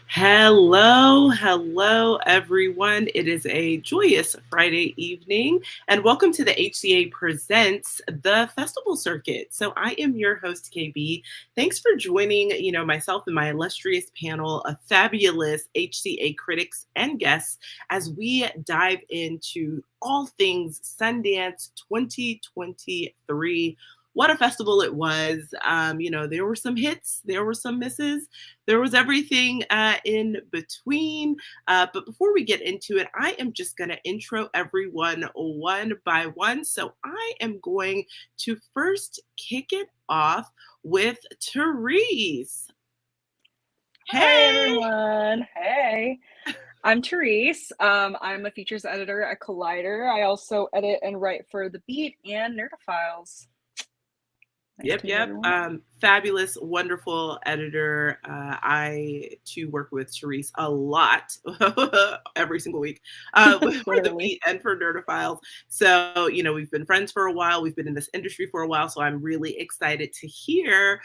Hello, everyone. It is a joyous Friday evening, and welcome to the HCA Presents the Festival Circuit. So, I am your host, KB. Thanks for joining, myself and my illustrious panel of fabulous HCA critics and guests as we dive into all things Sundance 2023. What a festival it was. There were some hits, there were some misses, there was everything in between. But before we get into it, I am just going to intro everyone one by one. So I am going to first kick it off with Therese. Hi, Hey! everyone. Hey, I'm Therese. I'm a features editor at Collider. I also edit and write for The Beat and Nerdophiles. Nice Yep, to meet yep. everyone. Fabulous, wonderful editor. I too work with Therese a lot every single week for the Literally. Beat and for Nerdophiles. So, we've been friends for a while. We've been in this industry for a while. So I'm really excited to hear,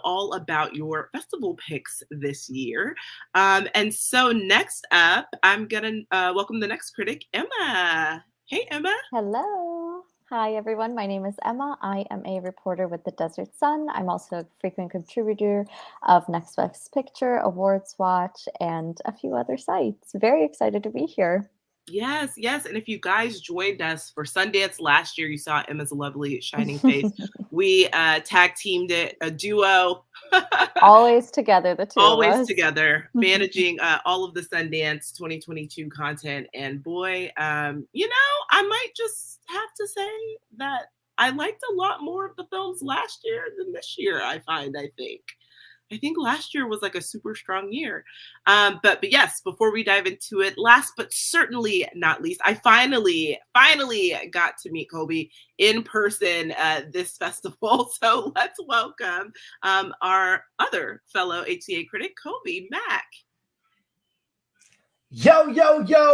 all about your festival picks this year. And so next up, I'm going to welcome the next critic, Emma. Hey, Emma. Hello. Hi, everyone. My name is Emma. I am a reporter with the Desert Sun. I'm also a frequent contributor of Next Best Picture, Awards Watch, and a few other sites. Very excited to be here. Yes, yes. And if you guys joined us for Sundance last year, you saw Emma's lovely shining face. We tag teamed it, a duo. Always together, the two of Always us. together, managing all of the Sundance 2022 content. And boy, I might just have to say that I liked a lot more of the films last year than this year, I think. I think last year was like a super strong year. But yes, before we dive into it, last but certainly not least, I finally got to meet Kobe in person this festival. So let's welcome our other fellow HCA critic, Kobe Mack. Yo,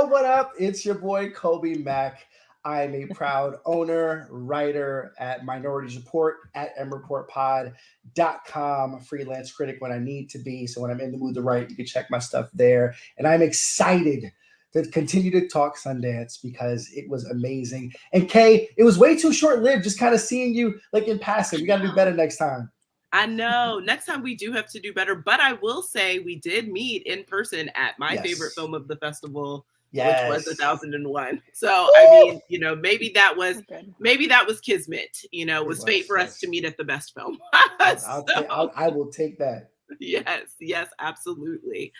what up? It's your boy Kobe Mack. I'm a proud owner, writer at Minorities Report at mreportpod.com, freelance critic when I need to be. So when I'm in the mood to write, you can check my stuff there. And I'm excited to continue to talk Sundance because it was amazing. And Kay, it was way too short-lived just kind of seeing you like in passing. We got to do better next time. I know. Next time we do have to do better. But I will say we did meet in person at my favorite film of the festival, which was 1001. So Woo! I mean, maybe that was kismet. Was fate for us Yes. to meet at the best film. I will take that. Yes, absolutely.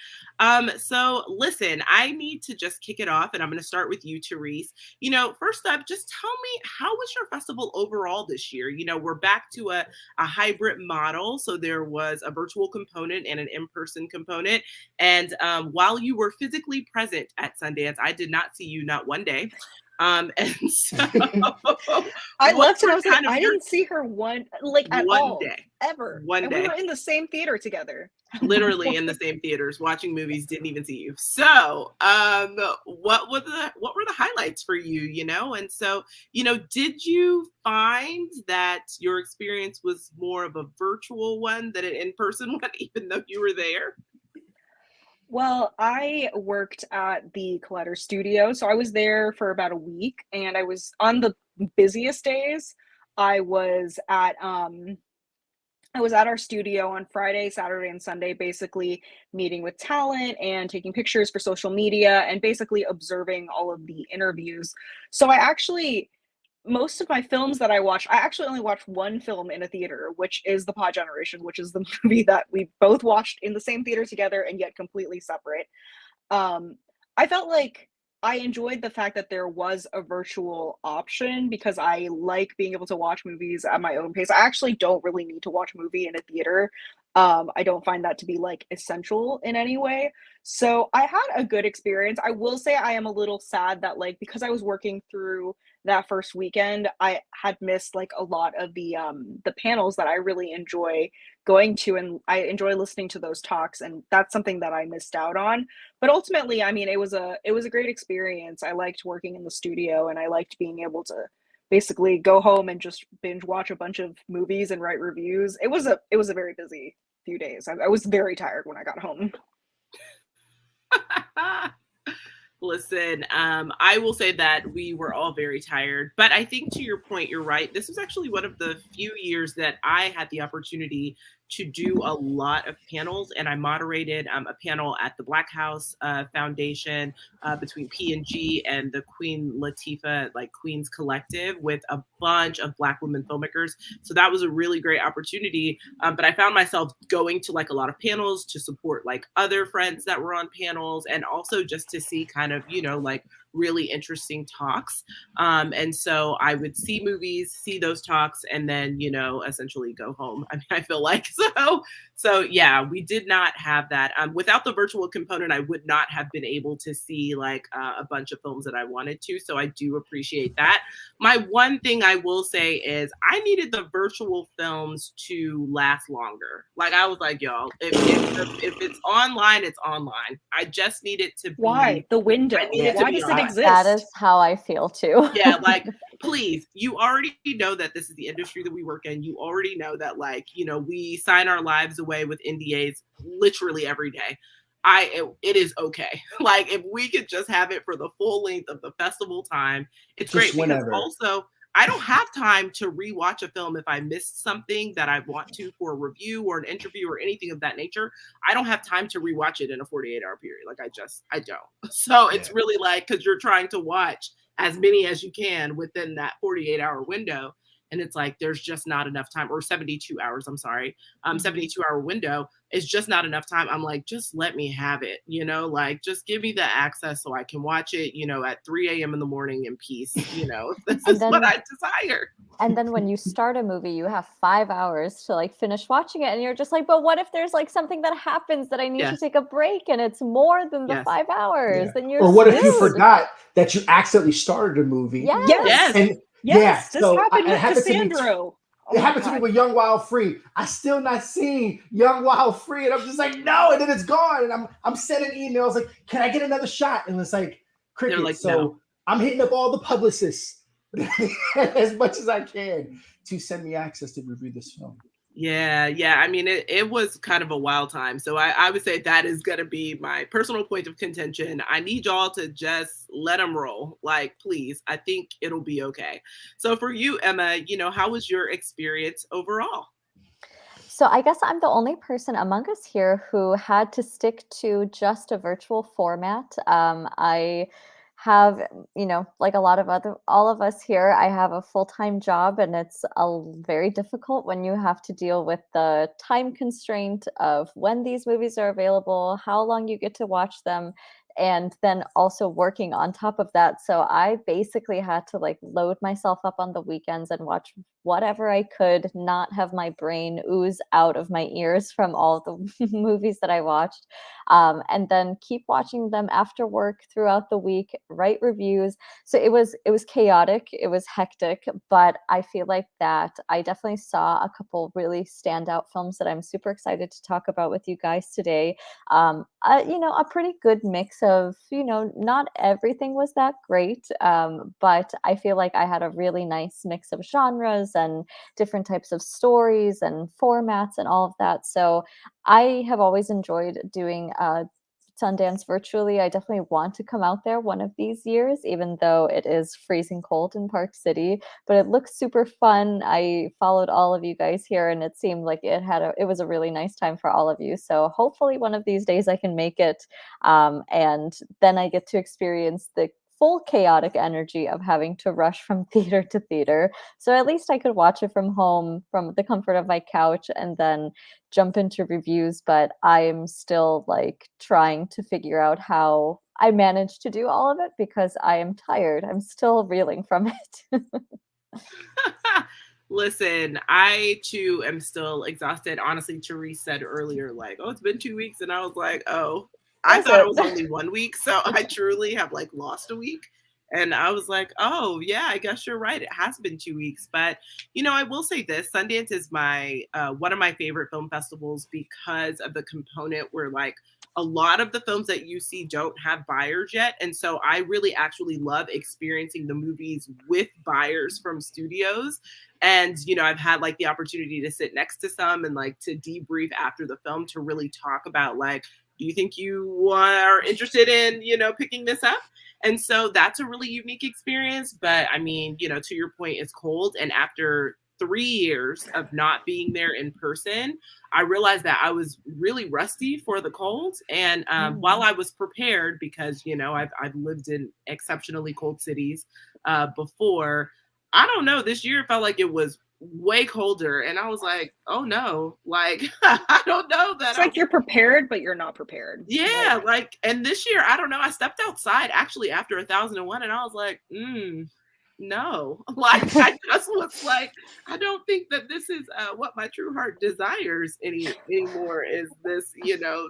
So listen, I need to just kick it off, and I'm going to start with you, Therese. First up, just tell me, how was your festival overall this year? We're back to a hybrid model, so there was a virtual component and an in-person component. And while you were physically present at Sundance, I did not see you not one day. And so I left and I was like, I didn't see her at all, day, ever. One day. We were in the same theater together. Literally in the same theaters, watching movies, didn't even see you. So, what were the highlights for you? And so, did you find that your experience was more of a virtual one than an in-person one, even though you were there? Well, I worked at the Collider studio, so I was there for about a week, and I was on the busiest days. I was at our studio on Friday, Saturday, and Sunday, basically meeting with talent and taking pictures for social media and basically observing all of the interviews. So most of my films that I watched, I actually only watched one film in a theater, which is The Pod Generation, which is the movie that we both watched in the same theater together and yet completely separate. I felt like I enjoyed the fact that there was a virtual option because I like being able to watch movies at my own pace. I actually don't really need to watch a movie in a theater. I don't find that to be like essential in any way. So I had a good experience. I will say I am a little sad that because I was working through that first weekend, I had missed like a lot of the panels that I really enjoy going to, and I enjoy listening to those talks, and that's something that I missed out on. But ultimately, I mean, it was a great experience. I liked working in the studio, and I liked being able to basically go home and just binge watch a bunch of movies and write reviews. It was a very busy few days. I was very tired when I got home. Listen, I will say that we were all very tired, but I think to your point, you're right. This was actually one of the few years that I had the opportunity to do a lot of panels, and I moderated a panel at the Black House Foundation between P&G and the Queen Latifah, like Queens Collective, with a bunch of Black women filmmakers. So that was a really great opportunity. But I found myself going to like a lot of panels to support like other friends that were on panels, and also just to see kind of, like really interesting talks. And so I would see movies, see those talks, and then, essentially go home. I mean, I feel like so yeah, we did not have that. Without the virtual component, I would not have been able to see like a bunch of films that I wanted to. So I do appreciate that. My one thing I will say is I needed the virtual films to last longer. Like I was like, y'all, if it's online, it's online. I just need it to be. Why? The window. Why does it exist? That is how I feel too. Yeah, like, please, you already know that this is the industry that we work in. You already know that, like, we sign our lives away with NDAs literally every day. It is okay. Like, if we could just have it for the full length of the festival time, it's Just great. whenever. Because also, I don't have time to rewatch a film if I missed something that I want to for a review or an interview or anything of that nature. I don't have time to rewatch it in a 48-hour period. Like, I don't. So it's really like, because you're trying to watch as many as you can within that 48-hour window. And it's like, there's just not enough time, or 72 hours, I'm sorry. 72-hour window is just not enough time. I'm like, just let me have it, like, just give me the access so I can watch it, at 3 a.m. in the morning in peace, this is what I desire. And then when you start a movie, you have 5 hours to like finish watching it. And you're just like, but what if there's like something that happens that I need to take a break and it's more than the 5 hours? Then you're Or what screwed. if you forgot that you accidentally started a movie? Yes. And yes. This happened with Cassandra. It happened to me with Young Wild Free. I still not seen Young Wild Free, and I'm just like, no, and then it's gone. And I'm sending emails like, can I get another shot? And it's like cricket. Like, so no. I'm hitting up all the publicists as much as I can to send me access to review this film. Yeah. I mean, it was kind of a wild time. So I would say that is going to be my personal point of contention. I need y'all to just let them roll. Like, please, I think it'll be okay. So for you, Emma, how was your experience overall? So I guess I'm the only person among us here who had to stick to just a virtual format. I have, like all of us here, I have a full-time job, and it's very difficult when you have to deal with the time constraint of when these movies are available, how long you get to watch them, and then also working on top of that. So I basically had to like load myself up on the weekends and watch whatever I could, not have my brain ooze out of my ears from all the movies that I watched, and then keep watching them after work throughout the week, write reviews. So it was chaotic, it was hectic, but I feel like that I definitely saw a couple really standout films that I'm super excited to talk about with you guys today. A pretty good mix of, not everything was that great, but I feel like I had a really nice mix of genres and different types of stories and formats and all of that. So I have always enjoyed doing Sundance virtually. I definitely want to come out there one of these years, even though it is freezing cold in Park City, but it looks super fun. I followed all of you guys here, and it seemed like it was a really nice time for all of you. So hopefully one of these days I can make it, and then I get to experience the full chaotic energy of having to rush from theater to theater. So at least I could watch it from home, from the comfort of my couch, and then jump into reviews. But I'm still like trying to figure out how I managed to do all of it because I am tired. I'm still reeling from it. Listen, I too am still exhausted. Honestly, Therese said earlier, like, oh, it's been 2 weeks. And I was like, oh, I thought it was only 1 week. So I truly have like lost a week. And I was like, oh, yeah, I guess you're right. It has been 2 weeks. But, I will say this. Sundance is my one of my favorite film festivals because of the component where like a lot of the films that you see don't have buyers yet. And so I really actually love experiencing the movies with buyers from studios. And, I've had like the opportunity to sit next to some and like to debrief after the film to really talk about like, Do you think you are interested in, picking this up? And so that's a really unique experience. But I mean, to your point, it's cold. And after 3 years of not being there in person, I realized that I was really rusty for the cold. And while I was prepared, because, I've lived in exceptionally cold cities before, I don't know, this year it felt like it was way colder. And I was like, oh no, like, I don't know that. It's like you're prepared, but you're not prepared. Yeah, and this year, I don't know, I stepped outside actually after 1001 and I was like, no. Like, I just was like, I don't think that this is what my true heart desires anymore, is this,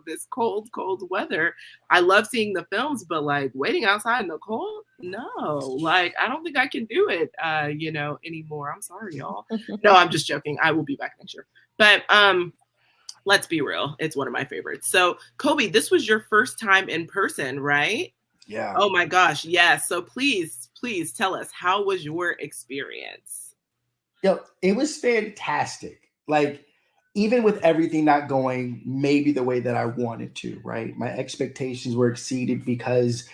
this cold weather. I love seeing the films, but like waiting outside in the cold, no. Like, I don't think I can do it, anymore. I'm sorry, y'all. No, I'm just joking. I will be back next year. But let's be real. It's one of my favorites. So, Kobe, this was your first time in person, right? Yeah. Oh my gosh, yes. So please tell us, how was your experience? It was fantastic. Like, even with everything not going maybe the way that I wanted to, right? My expectations were exceeded because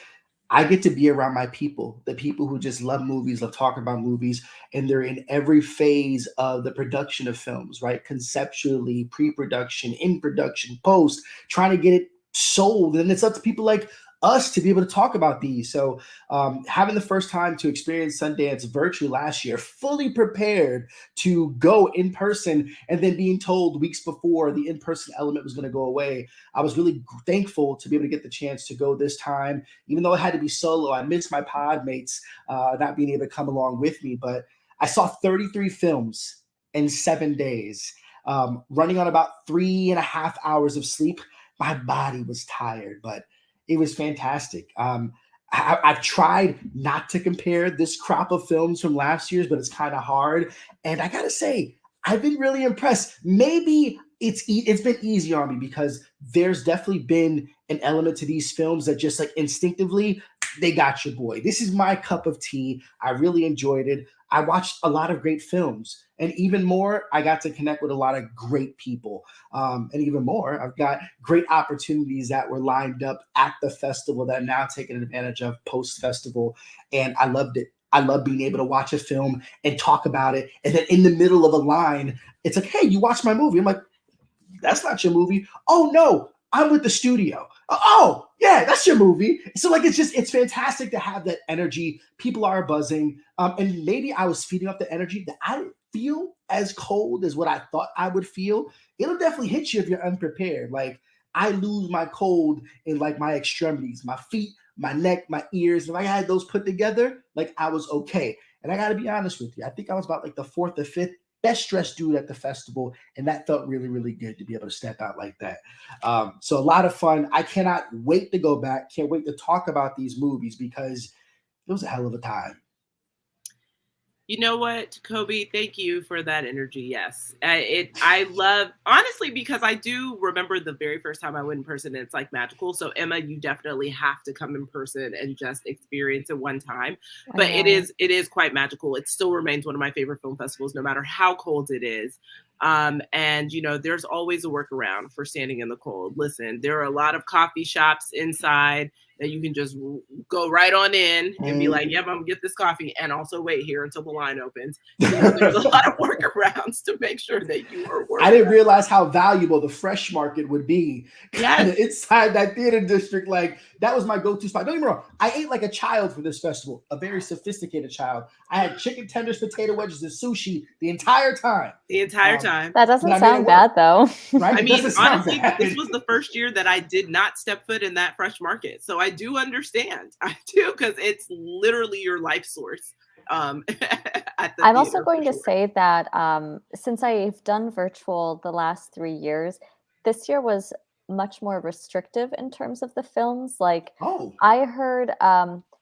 I get to be around my people, the people who just love movies, love talking about movies, and they're in every phase of the production of films, right? Conceptually, pre-production, in production, post, trying to get it sold. And it's up to people like us to be able to talk about these. So having the first time to experience Sundance virtually last year, fully prepared to go in person, and then being told weeks before the in-person element was going to go away, I was really thankful to be able to get the chance to go this time. Even though it had to be solo, I missed my pod mates not being able to come along with me, but I saw 33 films in 7 days, running on about 3.5 hours of sleep. My body was tired, but it was fantastic. I've tried not to compare this crop of films from last year's, but it's kind of hard. And I gotta say, I've been really impressed. Maybe it's been easy on me because there's definitely been an element to these films that just like instinctively, they got your boy. This is my cup of tea. I really enjoyed it. I watched a lot of great films, and even more, I got to connect with a lot of great people. And even more, I've got great opportunities that were lined up at the festival that I'm now taking advantage of post-festival, and I loved it. I love being able to watch a film and talk about it, and then in the middle of a line, it's like, hey, you watched my movie. I'm like, that's not your movie. Oh, no, I'm with the studio. Oh, yeah, that's your movie. So like, it's fantastic to have that energy. People are buzzing. And maybe I was feeding off the energy that I didn't feel as cold as what I thought I would feel. It'll definitely hit you if you're unprepared. Like, I lose my cold in like my extremities, my feet, my neck, my ears. If I had those put together, like, I was okay. And I got to be honest with you. I think I was about like the 4th or 5th best dressed dude at the festival, and that felt really, really good to be able to step out like that. So a lot of fun. I cannot wait to go back. Can't wait to talk about these movies because it was a hell of a time. You know what, Kobe? Thank you for that energy. Yes, I love, honestly, because I do remember the very first time I went in person. And it's like magical. So Emma, you definitely have to come in person and just experience it one time. But it is quite magical. It still remains one of my favorite film festivals, no matter how cold it is. And there's always a workaround for standing in the cold. Listen, there are a lot of coffee shops inside that you can just go right on in and be like, yep, I'm gonna get this coffee and also wait here until the line opens. There's a lot of workarounds to make sure that you are working. I didn't realize how valuable the fresh market would be inside that theater district. Like, that was my go-to spot. Don't get me wrong. I ate like a child for this festival, a very sophisticated child. I had chicken tenders, potato wedges, and sushi the entire time. Time. That doesn't sound bad, though. Right? I mean, honestly, this was the first year that I did not step foot in that fresh market. So I do understand. I do, because it's literally your life source. I'm also going to say that since I've done virtual the last 3 years, this year was much more restrictive in terms of the films. Like, I heard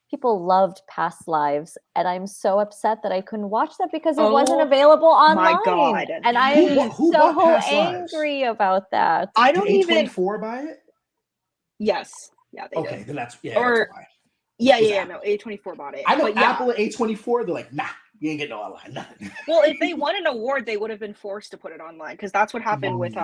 people loved Past Lives, and I'm so upset that I couldn't watch that because it wasn't available online. My God. And I'm so angry about that. I don't even A24 buy it? Yes. Yeah, they okay, did. then that's or that's why. Yeah, no, A24 bought it. I know Apple and A24, they're like, nah, You ain't getting no online, nothing. Well, if they won an award, they would have been forced to put it online because that's what happened with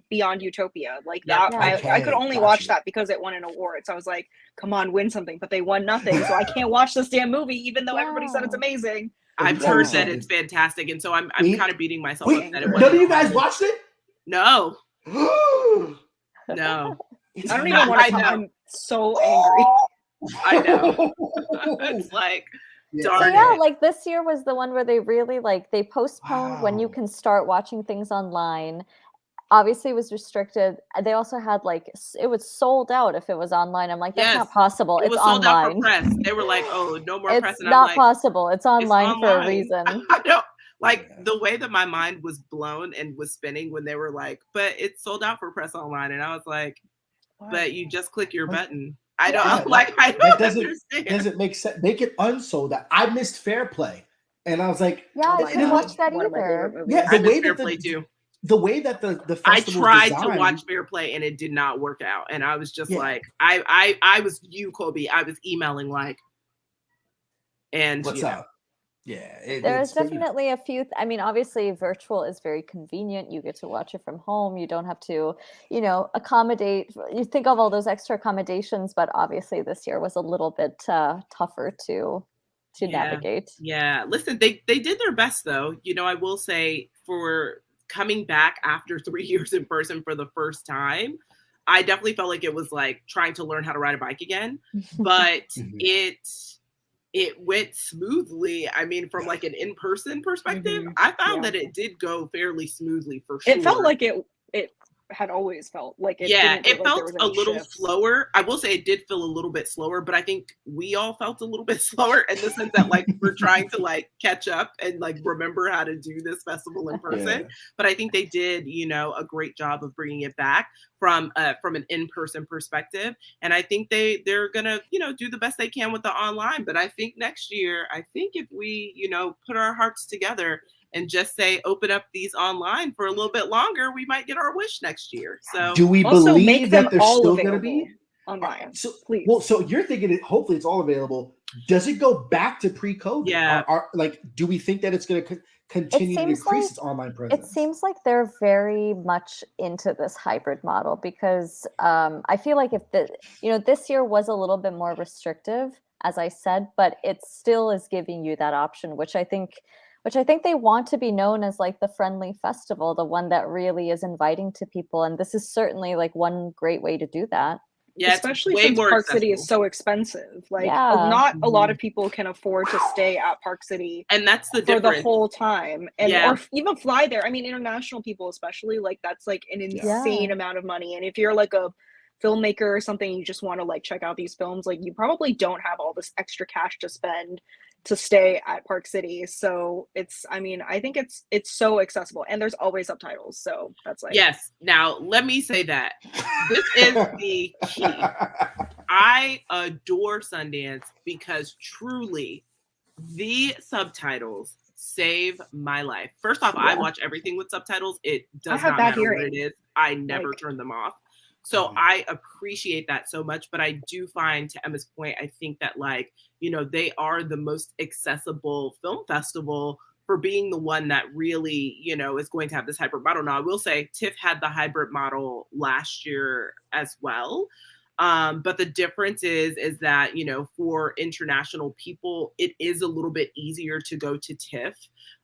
Beyond Utopia. Like Yep. that, I could only watch that because it won an award. So I was like, come on, win something. But they won nothing, so I can't watch this damn movie, even though everybody said it's amazing. I've heard that it's fantastic, and so I'm kind of beating myself up that it wasn't. None of you guys watched it? No. No. I don't even want to. I'm so angry. I know. It's like. So yeah, like this year was the one where they really they postponed when you can start watching things online. Obviously, it was restricted. They also had it was sold out if it was online. I'm like, that's not possible. It was sold out for press. They were like, oh, no more press. It's not possible. It's online for a reason. I know. Like the way that my mind was blown and was spinning when they were like, but it's sold out for press online, and I was like, but you just click your button. I don't I don't understand. Doesn't make sense. Make it unsold. I missed Fair Play, and I was like, I didn't watch that either. Yeah, the way that Play too. The way that the festival I tried to watch Fair Play and it did not work out, and I was just like, I was you, Colby. I was emailing and what's up? Yeah, there's definitely a few. I mean, obviously, virtual is very convenient. You get to watch it from home. You don't have to, accommodate. You think of all those extra accommodations, but obviously, this year was a little bit tougher to navigate. Yeah, listen, they did their best, though. I will say for coming back after 3 years in person for the first time, I definitely felt like it was like trying to learn how to ride a bike again, but it went smoothly. I mean, from like an in-person perspective, I found that it did go fairly smoothly for sure. It felt like it had always felt like it. It felt a little slower. I will say it did feel a little bit slower, but I think we all felt a little bit slower in the sense that we're trying to catch up and remember how to do this festival in person. But I think they did, a great job of bringing it back from an in-person perspective. And I think they're gonna, do the best they can with the online. But I think next year, if we, put our hearts together and just say open up these online for a little bit longer, we might get our wish next year. So do we believe that they're still going to be online? So, please. Well, so you're thinking hopefully it's all available. Does it go back to pre-COVID? Yeah. Do we think that it's going to continue to increase its online presence? It seems like they're very much into this hybrid model because I feel like if this year was a little bit more restrictive, as I said, but it still is giving you that option, which I think they want to be known as the friendly festival, the one that really is inviting to people. And this is certainly one great way to do that. Yeah, especially since Park City is so expensive. Not a lot of people can afford to stay at Park City, and that's the for difference. The whole time, and or even fly there. I mean, international people, especially, that's an insane amount of money. And if you're a filmmaker or something, you just want to check out these films, you probably don't have all this extra cash to spend to stay at Park City. So I think it's so accessible, and there's always subtitles. So that's yes. Now let me say that this is the key. I adore Sundance because truly the subtitles save my life. First off, I watch everything with subtitles. It does not matter what it is. I never turn them off. So I appreciate that so much, but I do find, to Emma's point, I think that they are the most accessible film festival for being the one that really, is going to have this hybrid model. Now, I will say TIFF had the hybrid model last year as well. But the difference is that, for international people, it is a little bit easier to go to TIFF.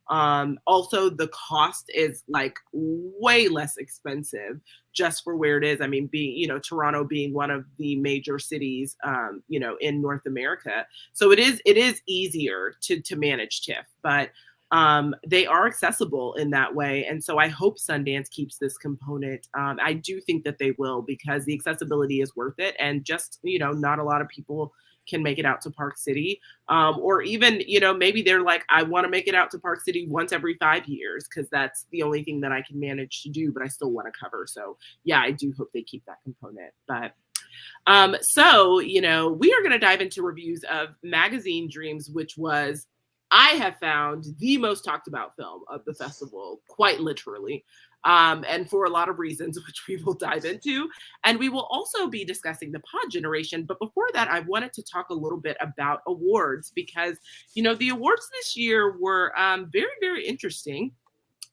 Also, the cost is way less expensive just for where it is. I mean, Toronto being one of the major cities, in North America. So it is easier to manage TIFF, but they are accessible in that way. And so I hope Sundance keeps this component. I do think that they will, because the accessibility is worth it. And just, not a lot of people can make it out to Park City, or even, maybe they're I want to make it out to Park City once every 5 years because that's the only thing that I can manage to do, but I still want to cover. So yeah, I do hope they keep that component. But so, we are going to dive into reviews of Magazine Dreams, which was, I have found, the most talked about film of the festival, quite literally. and for a lot of reasons, which we will dive into. And we will also be discussing the pod generation. But before that, I wanted to talk a little bit about awards because, the awards this year were very, very interesting.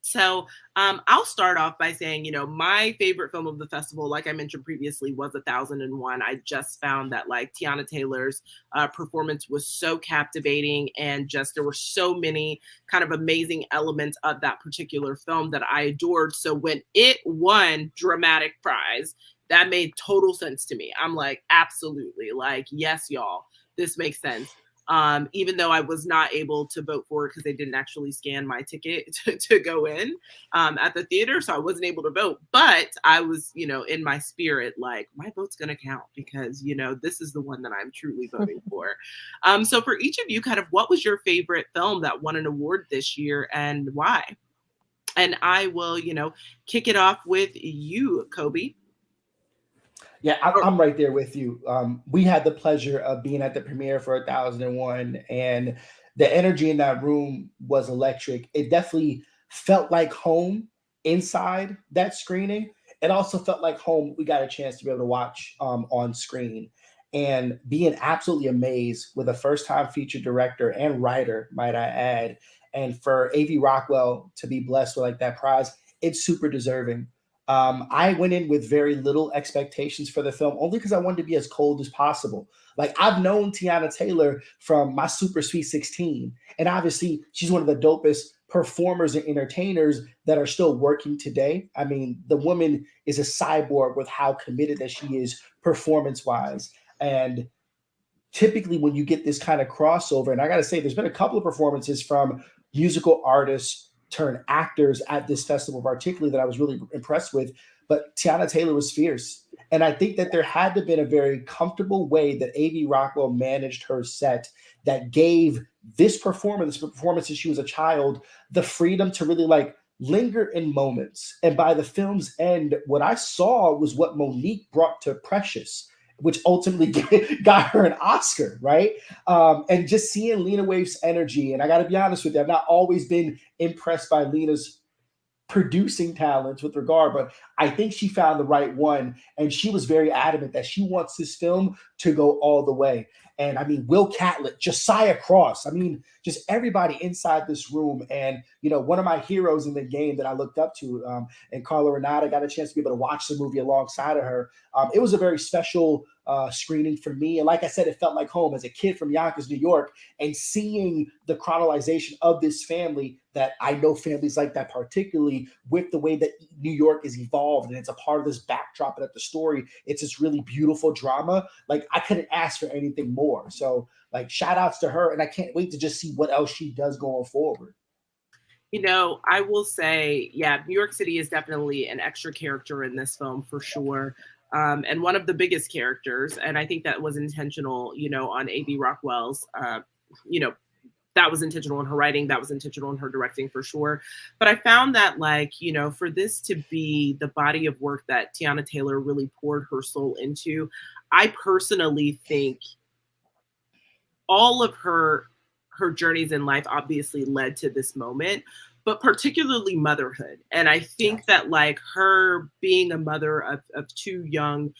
So I'll start off by saying, my favorite film of the festival, like I mentioned previously, was 1001. I just found that like Tiana Taylor's performance was so captivating, and just there were so many kind of amazing elements of that particular film that I adored. So when it won dramatic prize, that made total sense to me. I'm like, absolutely, like, yes, y'all, this makes sense. Even though I was not able to vote for it because they didn't actually scan my ticket to go in at the theater. So I wasn't able to vote. But I was, in my spirit, like, my vote's going to count because, this is the one that I'm truly voting for. So for each of you, kind of what was your favorite film that won an award this year and why? And I will, kick it off with you, Kobe. Yeah, I'm right there with you. We had the pleasure of being at the premiere for 1001, and the energy in that room was electric. It definitely felt like home inside that screening. It also felt like home we got a chance to be able to watch on screen, and being absolutely amazed with a first-time feature director and writer, might I add, and for A.V. Rockwell to be blessed with like that prize, it's super deserving. I went in with very little expectations for the film, only because I wanted to be as cold as possible. Like, I've known Tiana Taylor from my Super Sweet 16, and obviously she's one of the dopest performers and entertainers that are still working today. I mean, the woman is a cyborg with how committed that she is performance-wise. And typically when you get this kind of crossover, and I got to say, there's been a couple of performances from musical artists turn actors at this festival particularly that I was really impressed with, but Tiana Taylor was fierce. And I think that there had to have been a very comfortable way that A.V. Rockwell managed her set that gave this performance since she was a child, the freedom to really like linger in moments. And by the film's end, what I saw was what Monique brought to Precious, which ultimately got her an Oscar, right? And just seeing Lena Waithe's energy, and I got to be honest with you, I've not always been impressed by Lena's producing talents with regard, but I think she found the right one, and she was very adamant that she wants this film to go all the way. And I mean, Will Catlett, Josiah Cross, I mean, just everybody inside this room. And, one of my heroes in the game that I looked up to, and Carla Renata, got a chance to be able to watch the movie alongside of her. It was a very special screening for me. And like I said, it felt like home as a kid from Yonkers, New York, and seeing the chronologization of this family that I know families like that, particularly with the way that New York is evolved and it's a part of this backdrop of the story. It's this really beautiful drama. Like, I couldn't ask for anything more. So like, shout outs to her. And I can't wait to just see what else she does going forward. I will say, yeah, New York City is definitely an extra character in this film for sure. And one of the biggest characters. And I think that was intentional, on A.V. Rockwell's, that was intentional in her writing. That was intentional in her directing for sure. But I found that for this to be the body of work that Tiana Taylor really poured her soul into, I personally think all of her journeys in life obviously led to this moment, but particularly motherhood. And I think that her being a mother of two young,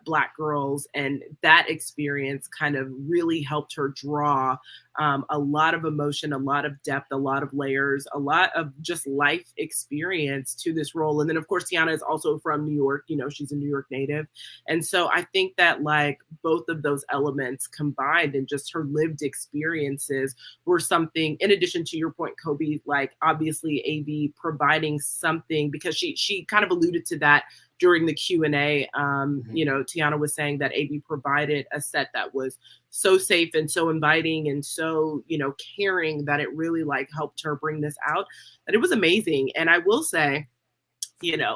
Black girls, and that experience kind of really helped her draw a lot of emotion, a lot of depth, a lot of layers, a lot of just life experience to this role. And then of course, Tiana is also from New York, she's a New York native. And so I think that both of those elements combined and just her lived experiences were something, in addition to your point, Kobe, obviously A.V. providing something, because she kind of alluded to that during the Q&A. Tiana was saying that A.V. provided a set that was so safe and so inviting and so, caring, that it really helped her bring this out, that it was amazing. And I will say,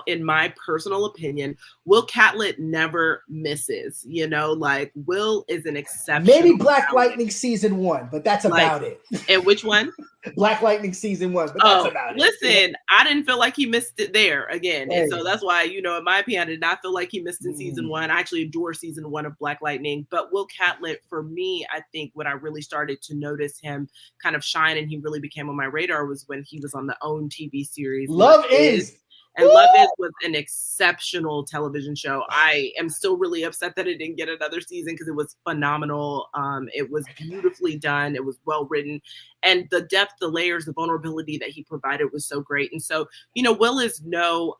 in my personal opinion, Will Catlett never misses. Will is an exceptional. Maybe Black Lightning season 1, but that's about it. And which one? Black Lightning season 1, but that's about it. Listen, I didn't feel like he missed it there again. And so that's why, in my opinion, I did not feel like he missed in season 1. I actually adore season 1 of Black Lightning. But Will Catlett, for me, I think when I really started to notice him kind of shine and he really became on my radar was when he was on the OWN TV series. Love Is. And Love Is was an exceptional television show. I am still really upset that it didn't get another season because it was phenomenal. It was beautifully done. It was well written. And the depth, the layers, the vulnerability that he provided was so great. And so, Will is no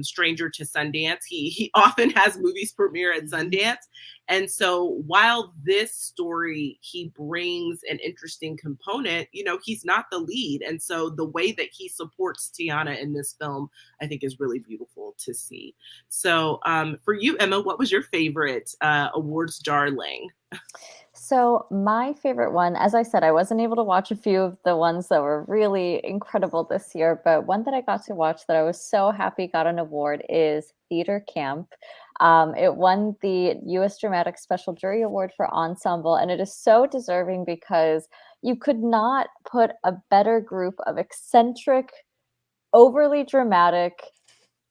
stranger to Sundance. He often has movies premiere at Sundance. And so while this story, he brings an interesting component, he's not the lead. And so the way that he supports Tiana in this film, I think is really beautiful to see. So for you, Emma, what was your favorite awards darling? So my favorite one, as I said, I wasn't able to watch a few of the ones that were really incredible this year, but one that I got to watch that I was so happy got an award is Theater Camp. It won the U.S. Dramatic Special Jury Award for Ensemble, and it is so deserving because you could not put a better group of eccentric, overly dramatic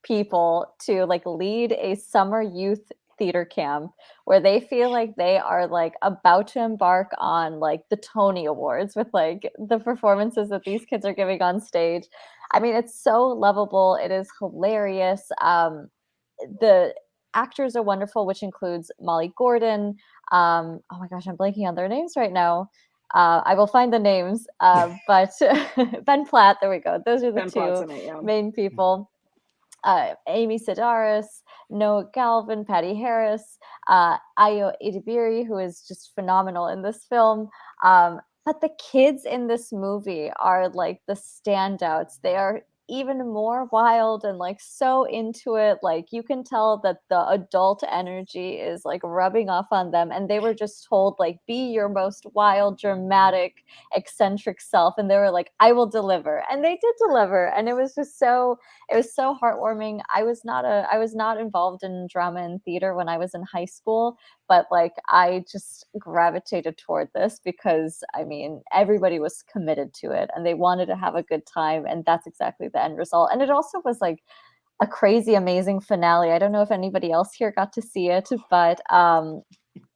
people to lead a summer youth theater camp where they feel like they are about to embark on the Tony Awards with the performances that these kids are giving on stage. I mean, it's so lovable. It is hilarious. The actors are wonderful, which includes Molly Gordon. Oh my gosh, I'm blanking on their names right now. I will find the names, but Ben Platt, there we go. Those are the two main people. Amy Sedaris, Noah Galvin, Patty Harris, Ayo Edebiri, who is just phenomenal in this film. But the kids in this movie are the standouts. They are even more wild and so into it. You can tell that the adult energy is rubbing off on them, and they were just told be your most wild, dramatic, eccentric self, and they were I will deliver, and they did deliver. And it was so heartwarming. I was not involved in drama and theater when I was in high school, but I just gravitated toward this because I mean everybody was committed to it and they wanted to have a good time, and that's exactly the end result. And it also was a crazy amazing finale. I don't know if anybody else here got to see it, but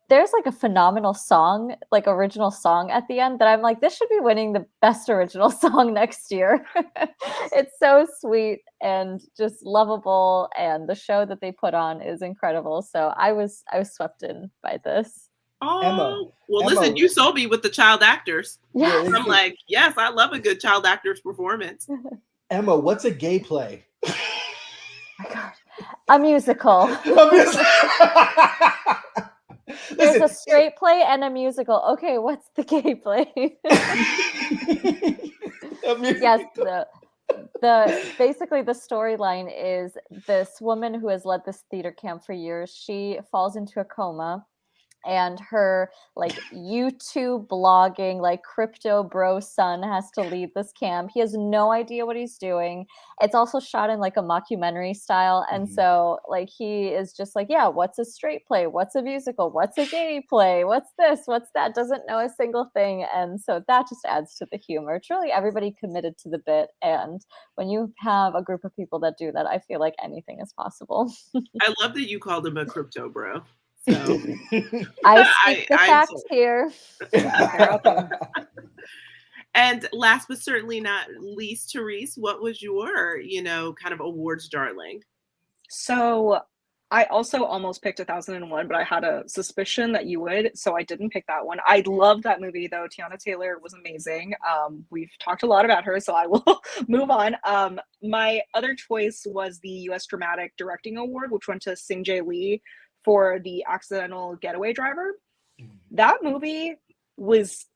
there's a phenomenal song, original song at the end that I'm this should be winning the best original song next year. It's so sweet and just lovable, and the show that they put on is incredible. So I was swept in by this. Oh, Emma, listen, you sold me with the child actors. Yes. I'm yes, I love a good child actor's performance. Emma, what's a gay play? Oh my God. A musical. There's a straight play and a musical. Okay, what's the gay play? Yes, basically the storyline is this woman who has led this theater camp for years. She falls into a coma, and her YouTube blogging crypto bro son has to lead this camp. He has no idea what he's doing. It's also shot in a mockumentary style, and so he is just yeah, what's a straight play, what's a musical, what's a gay play, what's this, what's that, doesn't know a single thing. And so that just adds to the humor. It's really everybody committed to the bit, and when you have a group of people that do that, I feel like anything is possible. I love that you called him a crypto bro. So I speak the facts here. And last but certainly not least, Therese, what was your, kind of awards darling? So I also almost picked 1001, but I had a suspicion that you would, so I didn't pick that one. I loved that movie, though. Tiana Taylor was amazing. We've talked a lot about her, so I will move on. My other choice was the U.S. Dramatic Directing Award, which went to Sing J. Lee for The Accidental Getaway Driver. That movie was,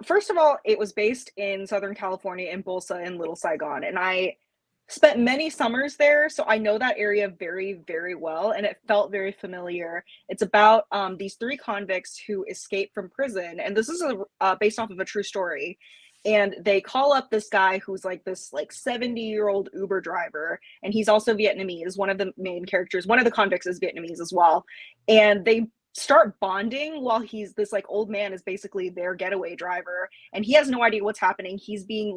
first of all, it was based in Southern California in Bolsa in Little Saigon, and I spent many summers there, so I know that area very, very well, and it felt very familiar. It's about these three convicts who escape from prison, and this is based off of a true story. And they call up this guy who's this 70-year-old Uber driver, and he's also Vietnamese. One of the main characters, one of the convicts, is Vietnamese as well. And they start bonding while this old man is basically their getaway driver, and he has no idea what's happening. He's being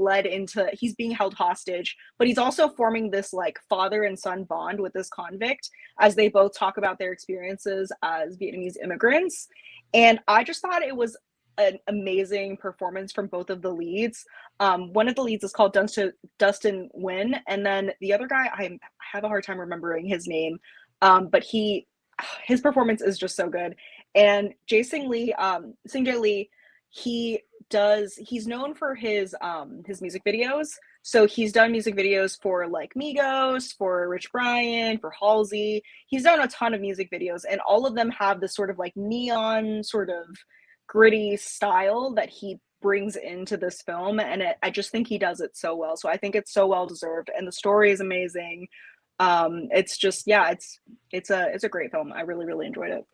held hostage, but he's also forming this father and son bond with this convict as they both talk about their experiences as Vietnamese immigrants. And I just thought it was an amazing performance from both of the leads. One of the leads is called Dustin Nguyen, and then the other guy, I have a hard time remembering his name, but his performance is just so good. And Sing Jae Lee, he's known for his music videos. So he's done music videos for like Migos, for Rich Brian, for Halsey. He's done a ton of music videos, and all of them have this sort of like neon, sort of gritty style that he brings into this film, and I just think he does it so well. So I think it's so well deserved, and the story is amazing. It's just, yeah, it's a great film. I really, really enjoyed it.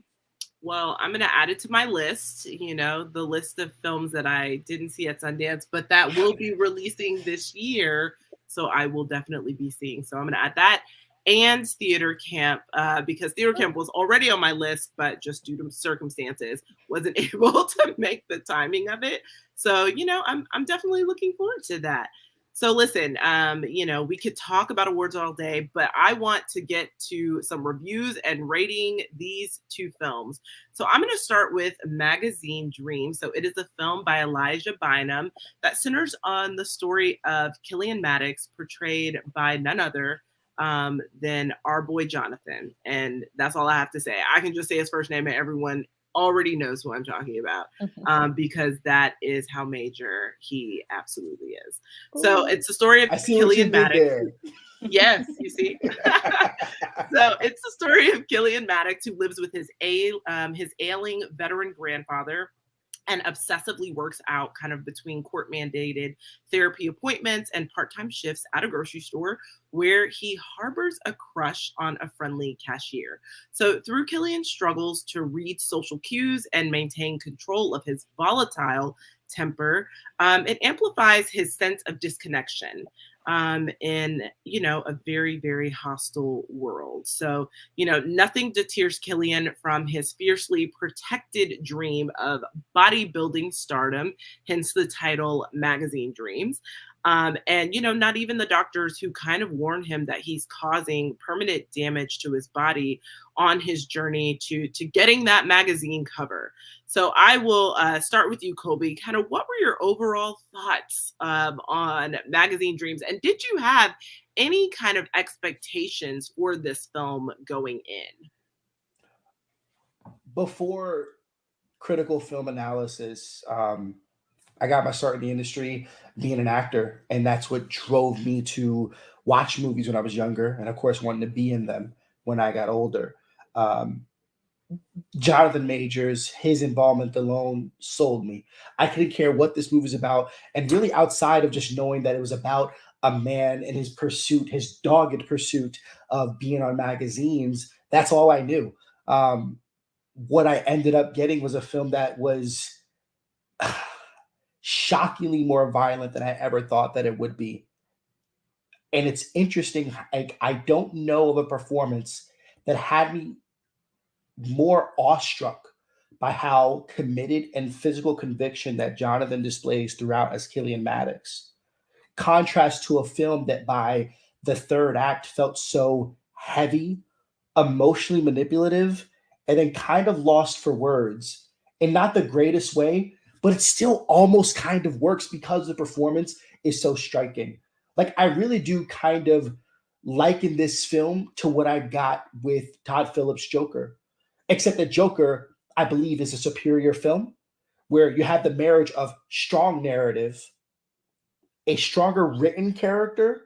Well, I'm going to add it to my list, the list of films that I didn't see at Sundance, but that will be releasing this year. So I will definitely be seeing. So I'm going to add that and Theater Camp, because Theater Camp was already on my list, but just due to circumstances, wasn't able to make the timing of it. So, I'm definitely looking forward to that. So listen, we could talk about awards all day, but I want to get to some reviews and rating these two films. So I'm going to start with Magazine Dreams. So it is a film by Elijah Bynum that centers on the story of Killian Maddox, portrayed by none other than our boy Jonathan. And that's all I have to say. I can just say his first name and everyone already knows who I'm talking about, because that is how major he absolutely is. Ooh. So it's the story of Killian Maddox. Yes, you see. So it's the story of Killian Maddox, who lives with his ailing veteran grandfather and obsessively works out kind of between court-mandated therapy appointments and part-time shifts at a grocery store where he harbors a crush on a friendly cashier. So through Killian's struggles to read social cues and maintain control of his volatile temper, it amplifies his sense of disconnection in, a very, very hostile world. So, nothing deters Killian from his fiercely protected dream of bodybuilding stardom, hence the title Magazine Dreams. And, not even the doctors who kind of warn him that he's causing permanent damage to his body on his journey to getting that magazine cover. So I will start with you, Colby. Kind of what were your overall thoughts on Magazine Dreams? And did you have any kind of expectations for this film going in? Before critical film analysis, I got my start in the industry being an actor, and that's what drove me to watch movies when I was younger, and of course wanting to be in them when I got older. Jonathan Majors, his involvement alone sold me. I couldn't care what this movie was about, and really outside of just knowing that it was about a man and his pursuit, his dogged pursuit of being on magazines, that's all I knew. What I ended up getting was a film that was shockingly more violent than I ever thought that it would be. And it's interesting. I don't know of a performance that had me more awestruck by how committed and physical conviction that Jonathan displays throughout as Killian Maddox. Contrast to a film that by the third act felt so heavy, emotionally manipulative, and then kind of lost for words in not the greatest way, but it still almost kind of works because the performance is so striking. Like, I really do kind of liken this film to what I got with Todd Phillips' Joker, except that Joker, I believe, is a superior film where you have the marriage of strong narrative, a stronger written character,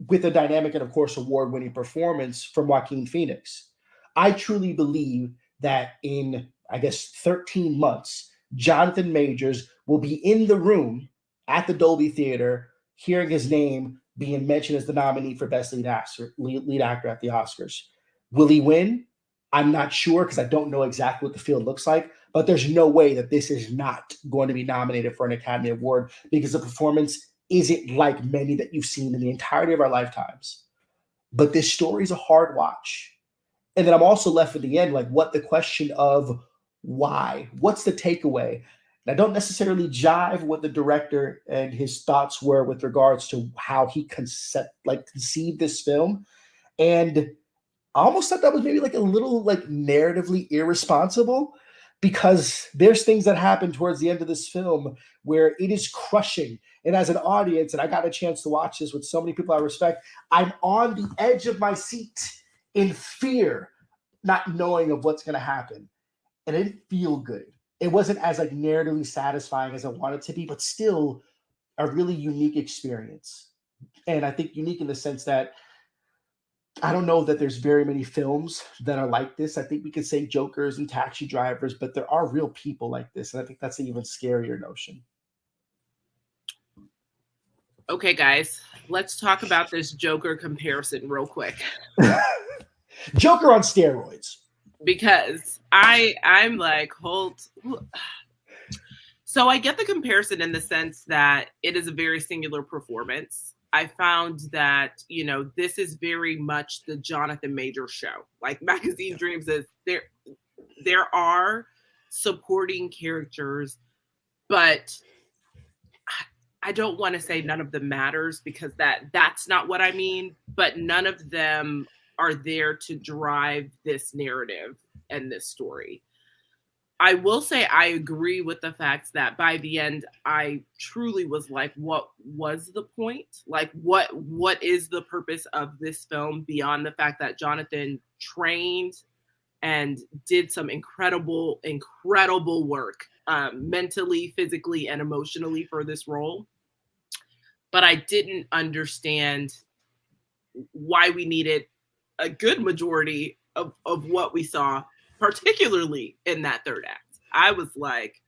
with a dynamic and, of course, award-winning performance from Joaquin Phoenix. I truly believe that in, 13 months, Jonathan Majors will be in the room at the Dolby Theater, hearing his name being mentioned as the nominee for Best Lead Actor at the Oscars. Will he win? I'm not sure because I don't know exactly what the field looks like, but there's no way that this is not going to be nominated for an Academy Award because the performance isn't like many that you've seen in the entirety of our lifetimes. But this story is a hard watch. And then I'm also left with the end, like what the question of why? What's the takeaway? And I don't necessarily jive what the director and his thoughts were with regards to how he conceived this film. And I almost thought that was maybe like a little like narratively irresponsible because there's things that happen towards the end of this film where it is crushing. And as an audience, and I got a chance to watch this with so many people I respect, I'm on the edge of my seat in fear, not knowing of what's going to happen. And it didn't feel good. It wasn't as like narratively satisfying as I wanted to be, but still a really unique experience. And I think unique in the sense that I don't know that there's very many films that are like this. I think we could say Jokers and Taxi Drivers, but there are real people like this. And I think that's an even scarier notion. Okay, guys, let's talk about this Joker comparison real quick. Joker on steroids. Because I'm like, so I get the comparison in the sense that it is a very singular performance. I found that, you know, this is very much the Jonathan Majors show. Like Magazine Dreams is there are supporting characters, but I don't want to say none of them matters because that's not what I mean, but none of them are there to drive this narrative and this story. I will say I agree with the fact that by the end, I truly was like, what was the point? Like, what is the purpose of this film beyond the fact that Jonathan trained and did some incredible work mentally, physically, and emotionally for this role. But I didn't understand why we needed a good majority of what we saw, particularly in that third act. I was like,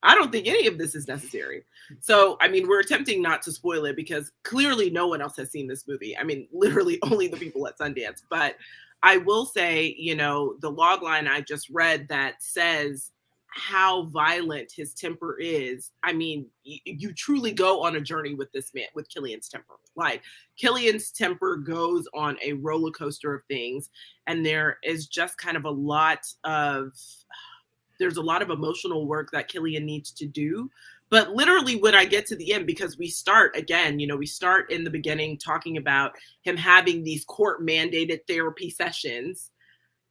I don't think any of this is necessary. So, I mean, we're attempting not to spoil it because clearly no one else has seen this movie. I mean, literally only the people at Sundance. But I will say, you know, the log line I just read that says how violent his temper is. I mean, you truly go on a journey with this man, with Killian's temper. Like, Killian's temper goes on a roller coaster of things. And there is just kind of there's a lot of emotional work that Killian needs to do. But literally when I get to the end, because we start again, you know, we start in the beginning talking about him having these court mandated therapy sessions.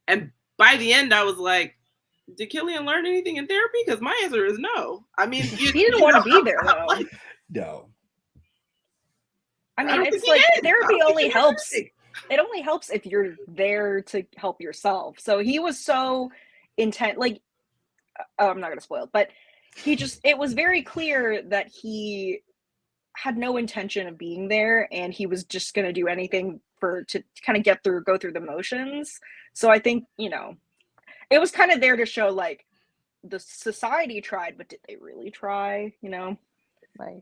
And by the end, I was like, did Killian learn anything in therapy? Because my answer is no. I mean, he didn't want to be there though. Like, no. I mean, it's like therapy only helps. It only helps if you're there to help yourself. So he was so intent, like, I'm not going to spoil it, but it was very clear that he had no intention of being there and he was just going to do anything to kind of go through the motions. So I think, you know, it was kind of there to show like the society tried, but did they really try, you know? Right.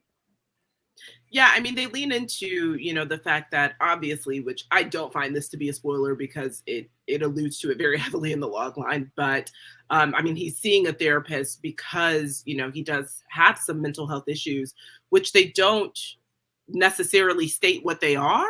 Yeah, I mean, they lean into, you know, the fact that obviously, which I don't find this to be a spoiler because it alludes to it very heavily in the log line, but I mean, he's seeing a therapist because, you know, he does have some mental health issues, which they don't necessarily state what they are.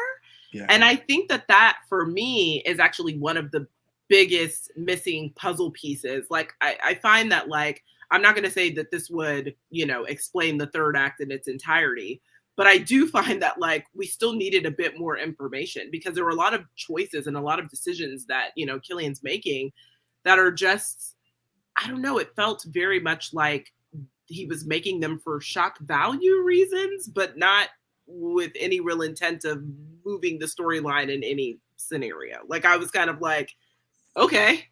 Yeah. And I think that for me is actually one of the biggest missing puzzle pieces. Like, I find that, like, I'm not going to say that this would, you know, explain the third act in its entirety, but I do find that, like, we still needed a bit more information because there were a lot of choices and a lot of decisions that, you know, Killian's making that are just, I don't know, it felt very much like he was making them for shock value reasons, but not with any real intent of moving the storyline in any scenario. Like, I was kind of like, okay.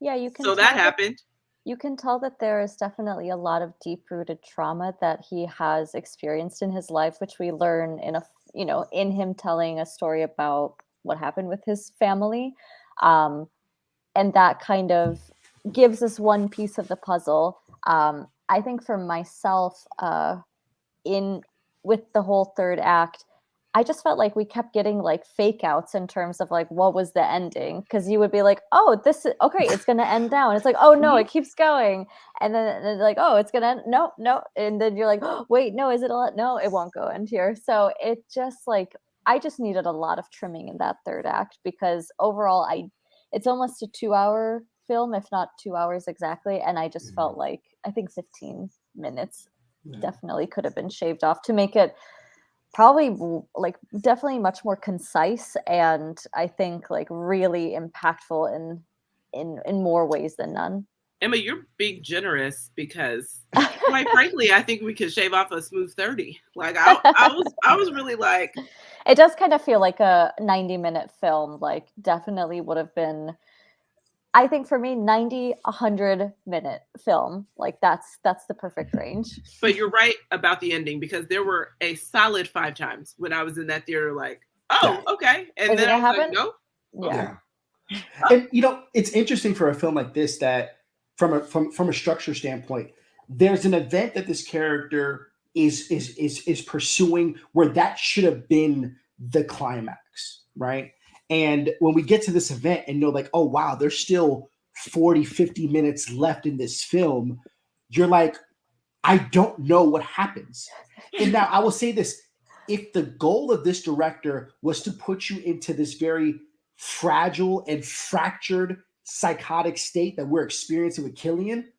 Yeah, you can. So that happened. You can tell that there is definitely a lot of deep-rooted trauma that he has experienced in his life, which we learn in him telling a story about what happened with his family. And that kind of gives us one piece of the puzzle. I think for myself, with the whole third act, I just felt like we kept getting like fake outs in terms of like what was the ending, because you would be like, oh, this is okay, it's gonna end now, and it's like, oh no, it keeps going, and then like, oh, it's gonna end, no, and then you're like, oh, wait, no, is it no, it won't go end here. So it just like, I just needed a lot of trimming in that third act, because overall it's almost a 2-hour film, if not 2 hours exactly, and I just felt like I think 15 minutes definitely could have been shaved off to make it probably like definitely much more concise, and I think like really impactful in more ways than none. Emma, you're being generous because, quite frankly, I think we could shave off a smooth 30. Like I was really like, It does kind of feel like a 90-minute film. Like, definitely would have been, I think for me, 90, 100-minute film. Like, that's the perfect range. but you're right about the ending because there were a solid 5 times when I was in that theater, like, oh, okay, and Is then it I was happen? like, no. Yeah. And it's interesting for a film like this that from a structure standpoint, there's an event that this character is pursuing where that should have been the climax, right? And when we get to this event and you're like, oh wow, there's still 40, 50 minutes left in this film, you're like, I don't know what happens. And now I will say this, if the goal of this director was to put you into this very fragile and fractured psychotic state that we're experiencing with Killian,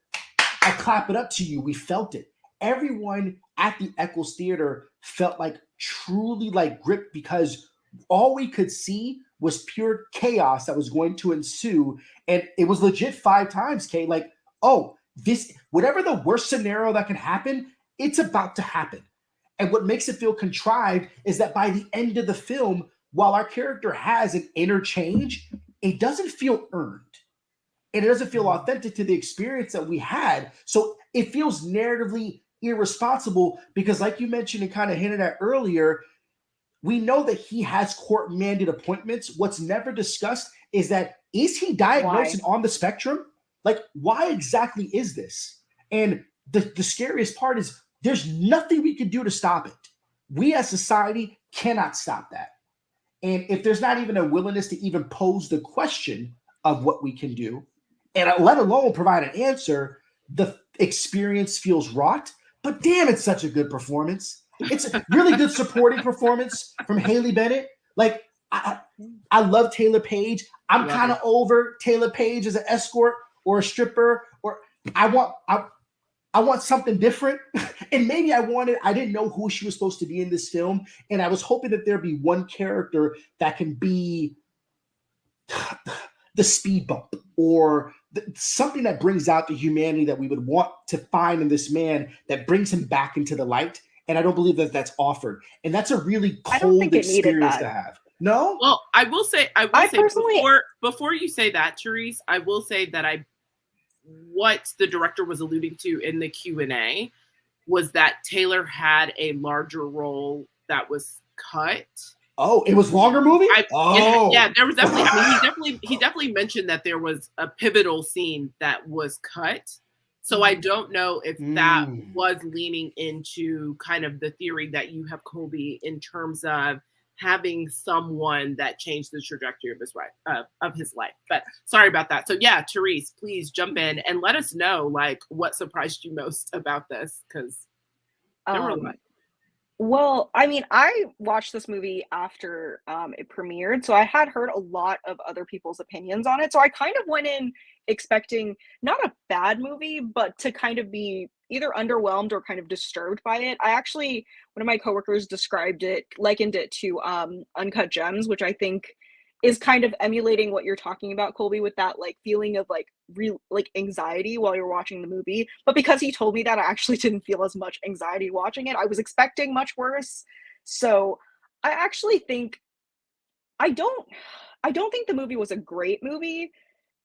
I clap it up to you. We felt it. Everyone at the Eccles Theater felt like truly like gripped because all we could see was pure chaos that was going to ensue. And it was legit 5 times, Kay. Like, oh, this, whatever the worst scenario that can happen, it's about to happen. And what makes it feel contrived is that by the end of the film, while our character has an interchange, it doesn't feel earned. And it doesn't feel authentic to the experience that we had. So it feels narratively irresponsible because, like you mentioned and kind of hinted at earlier, we know that he has court mandated appointments. What's never discussed is that is he diagnosed and on the spectrum? Like, why exactly is this? And the scariest part is there's nothing we can do to stop it. We as society cannot stop that. And if there's not even a willingness to even pose the question of what we can do, and let alone provide an answer, the experience feels wrought. But damn, it's such a good performance. It's a really good supporting performance from Haley Bennett. Like, I love Taylor Page. I'm kind of over Taylor Page as an escort or a stripper, or I want something different. And maybe I didn't know who she was supposed to be in this film. And I was hoping that there'd be one character that can be the speed bump or something that brings out the humanity that we would want to find in this man that brings him back into the light. And I don't believe that that's offered. And that's a really cold experience to have. No? Well, I will say personally, before you say that, Therese, I will say that what the director was alluding to in the Q&A was that Taylor had a larger role that was cut. Oh, it was longer movie? Yeah, there was definitely, I mean, he definitely mentioned that there was a pivotal scene that was cut. So I don't know if that was leaning into kind of the theory that you have, Colby, in terms of having someone that changed the trajectory of his life. But sorry about that. So yeah, Therese, please jump in and let us know like what surprised you most about this, because there were a lot. Well, I mean, I watched this movie after it premiered, so I had heard a lot of other people's opinions on it. So I kind of went in expecting not a bad movie, but to kind of be either underwhelmed or kind of disturbed by it. I actually, one of my coworkers likened it to Uncut Gems, which I think is kind of emulating what you're talking about, Colby, with that like feeling of like real like anxiety while you're watching the movie. But because he told me that, I actually didn't feel as much anxiety watching it. I was expecting much worse. So I actually think I don't think the movie was a great movie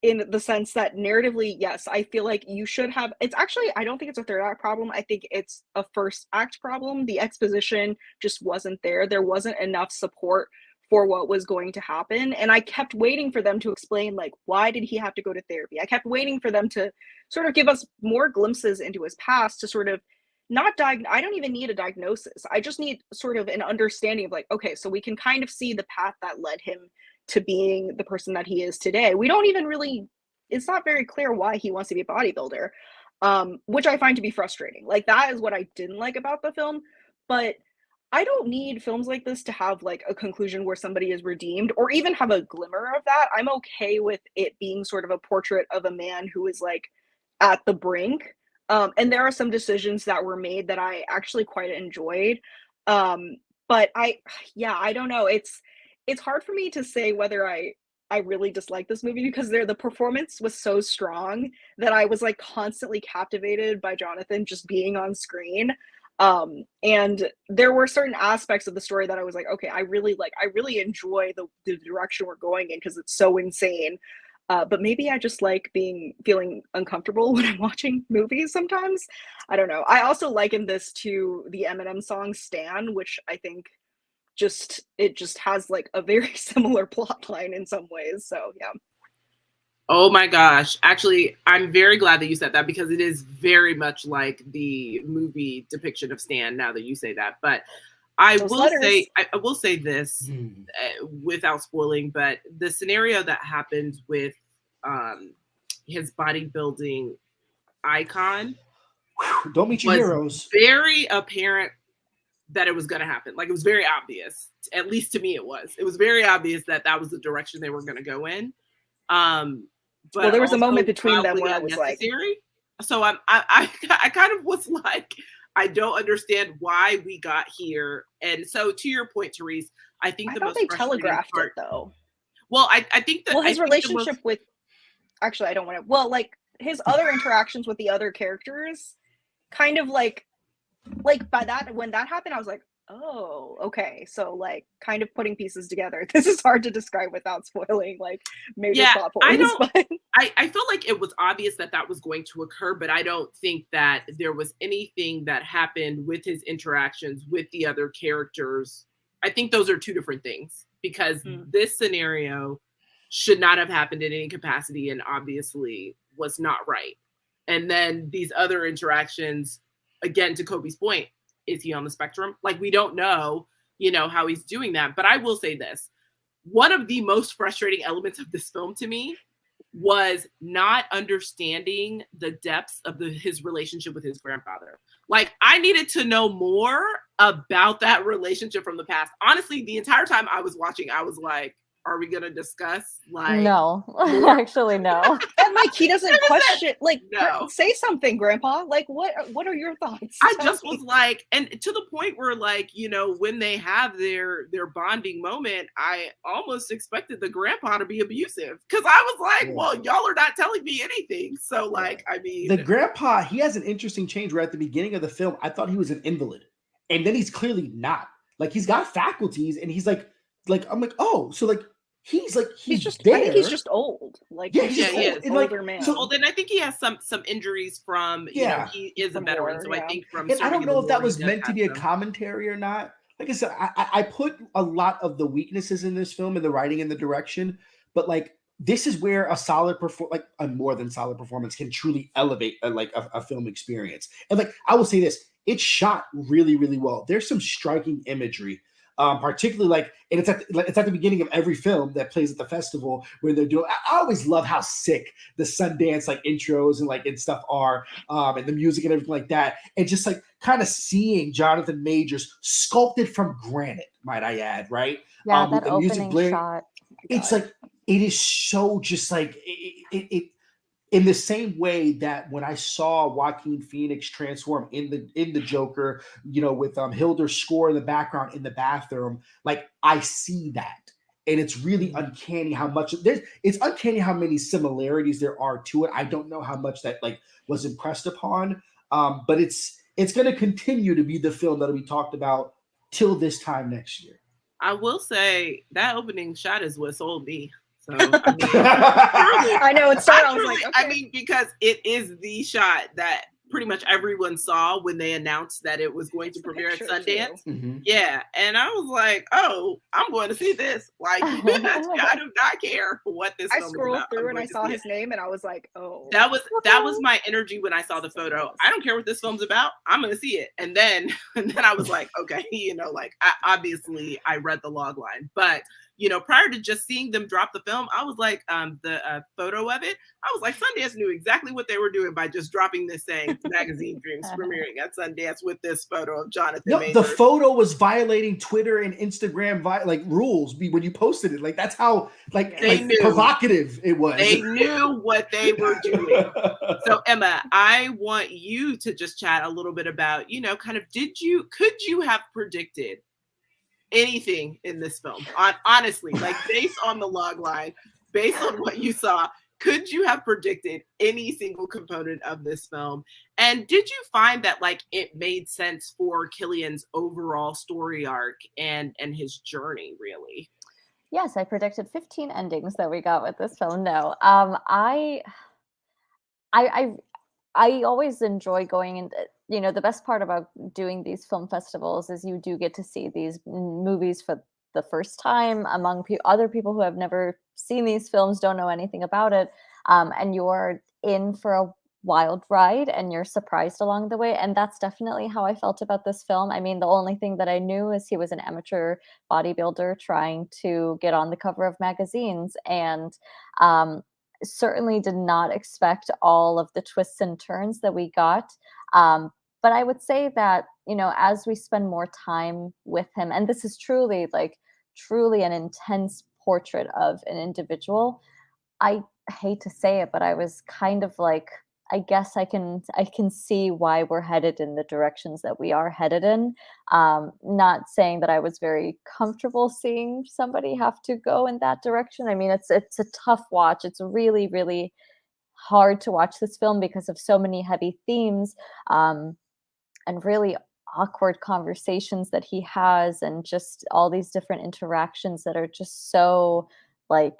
in the sense that narratively, yes, I feel like you should have. It's actually, I don't think it's a third act problem. I think it's a first act problem. The exposition just wasn't there. There wasn't enough support for what was going to happen. And I kept waiting for them to explain, like, why did he have to go to therapy? I kept waiting for them to sort of give us more glimpses into his past to sort of I don't even need a diagnosis. I just need sort of an understanding of like, okay, so we can kind of see the path that led him to being the person that he is today. We don't even really, it's not very clear why he wants to be a bodybuilder, which I find to be frustrating. Like, that is what I didn't like about the film. But I don't need films like this to have like a conclusion where somebody is redeemed or even have a glimmer of that. I'm okay with it being sort of a portrait of a man who is like at the brink. And there are some decisions that were made that I actually quite enjoyed. But I don't know. It's hard for me to say whether I I really disliked this movie because the performance was so strong that I was like constantly captivated by Jonathan just being on screen. And there were certain aspects of the story that I was like, okay, I really enjoy the direction we're going in because it's so insane. But maybe I just like feeling uncomfortable when I'm watching movies sometimes. I don't know. I also liken this to the Eminem song Stan, which I think it just has like a very similar plot line in some ways. So yeah. Oh my gosh. Actually, I'm very glad that you said that because it is very much like the movie depiction of Stan now that you say that. But I will say this without spoiling, but the scenario that happens with his bodybuilding icon don't meet your heroes. Very apparent that it was going to happen. Like, it was very obvious. At least to me, it was. It was very obvious that that was the direction they were going to go in. But there was a moment between them where I was like, so I kind of was like, I don't understand why we got here. And so to your point, Therese, I think they telegraphed it though. Well, I think that his relationship with, actually, I don't want to. Well, like his other interactions with the other characters, kind of like by that, when that happened, I was like, oh, okay. So like kind of putting pieces together. This is hard to describe without spoiling like major plot points. I feel like it was obvious that that was going to occur, but I don't think that there was anything that happened with his interactions with the other characters. I think those are two different things because this scenario should not have happened in any capacity and obviously was not right. And then these other interactions, again, to Kobe's point, is he on the spectrum? Like, we don't know, how he's doing that. But I will say this. One of the most frustrating elements of this film to me was not understanding the depths of his relationship with his grandfather. Like, I needed to know more about that relationship from the past. Honestly, the entire time I was watching, I was like, are we going to discuss no, actually no. And like, he doesn't question, like, no. Say something, Grandpa. Like, what are your thoughts? I just was like, and to the point where like, when they have their bonding moment, I almost expected the grandpa to be abusive. Cause I was like, well, y'all are not telling me anything. So like, I mean. The grandpa, he has an interesting change where at the beginning of the film, I thought he was an invalid. And then he's clearly not. Like, he's got faculties and he's like, I'm like, oh, so like, he's just there. I think he's just old. Like, he is an older man. So then I think he has some injuries from, he is a veteran. So I think from, and I don't know if that was meant to be a commentary or not. Like I said, I put a lot of the weaknesses in this film in the writing and the direction, but like, this is where a more than solid performance can truly elevate a film experience. And like, I will say this, it's shot really, really well. There's some striking imagery. Particularly like, and it's at the beginning of every film that plays at the festival where they're doing. I always love how sick the Sundance like intros and stuff are, and the music and everything like that, and just like kind of seeing Jonathan Majors sculpted from granite, might I add, right? Yeah, that opening shot. It's like it is so just like it. In the same way that when I saw Joaquin Phoenix transform in the Joker, with Hilder's score in the background in the bathroom, like I see that. And it's really uncanny how much it's uncanny how many similarities there are to it. I don't know how much that like was impressed upon. But it's going to continue to be the film that'll be talked about till this time next year. I will say that opening shot is what sold me. So I mean, I know it started. I was like, okay. I mean, because it is the shot that pretty much everyone saw when they announced that it was going to premiere at Sundance. Mm-hmm. Yeah, and I was like, oh, I'm going to see this. Like, I do not care what this. I scrolled through and I saw his name, and I was like, oh. That was my energy when I saw the photo. I don't care what this film's about. I'm going to see it. And then I was like, okay, obviously I read the log line, but. Prior to just seeing them drop the film, I was like, the photo of it, I was like, Sundance knew exactly what they were doing by just dropping this saying Magazine Dreams premiering at Sundance with this photo of Jonathan Majors. The photo was violating Twitter and Instagram rules when you posted it. Like, that's how provocative it was. They knew what they were doing. So Emma, I want you to just chat a little bit about, kind of, could you have predicted anything in this film? Honestly, like based on the log line, based on what you saw, could you have predicted any single component of this film? And did you find that like it made sense for Killian's overall story arc and his journey, really? Yes, I predicted 15 endings that we got with this film. No, I I always enjoy going in. The best part about doing these film festivals is you do get to see these movies for the first time among other people who have never seen these films, don't know anything about it, and you're in for a wild ride and you're surprised along the way. And that's definitely how I felt about this film. I mean, the only thing that I knew is he was an amateur bodybuilder trying to get on the cover of magazines, and um, certainly did not expect all of the twists and turns that we got. But I would say that, as we spend more time with him, and this is truly an intense portrait of an individual. I hate to say it, but I was kind of like, I guess I can see why we're headed in the directions that we are headed in. Not saying that I was very comfortable seeing somebody have to go in that direction. I mean, it's a tough watch. It's really, really hard to watch this film because of so many heavy themes, and really awkward conversations that he has, and just all these different interactions that are just so, like,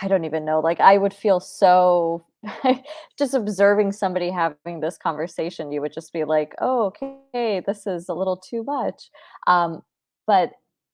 I don't even know, like, I would feel so just observing somebody having this conversation, you would just be like, oh, okay, this is a little too much. But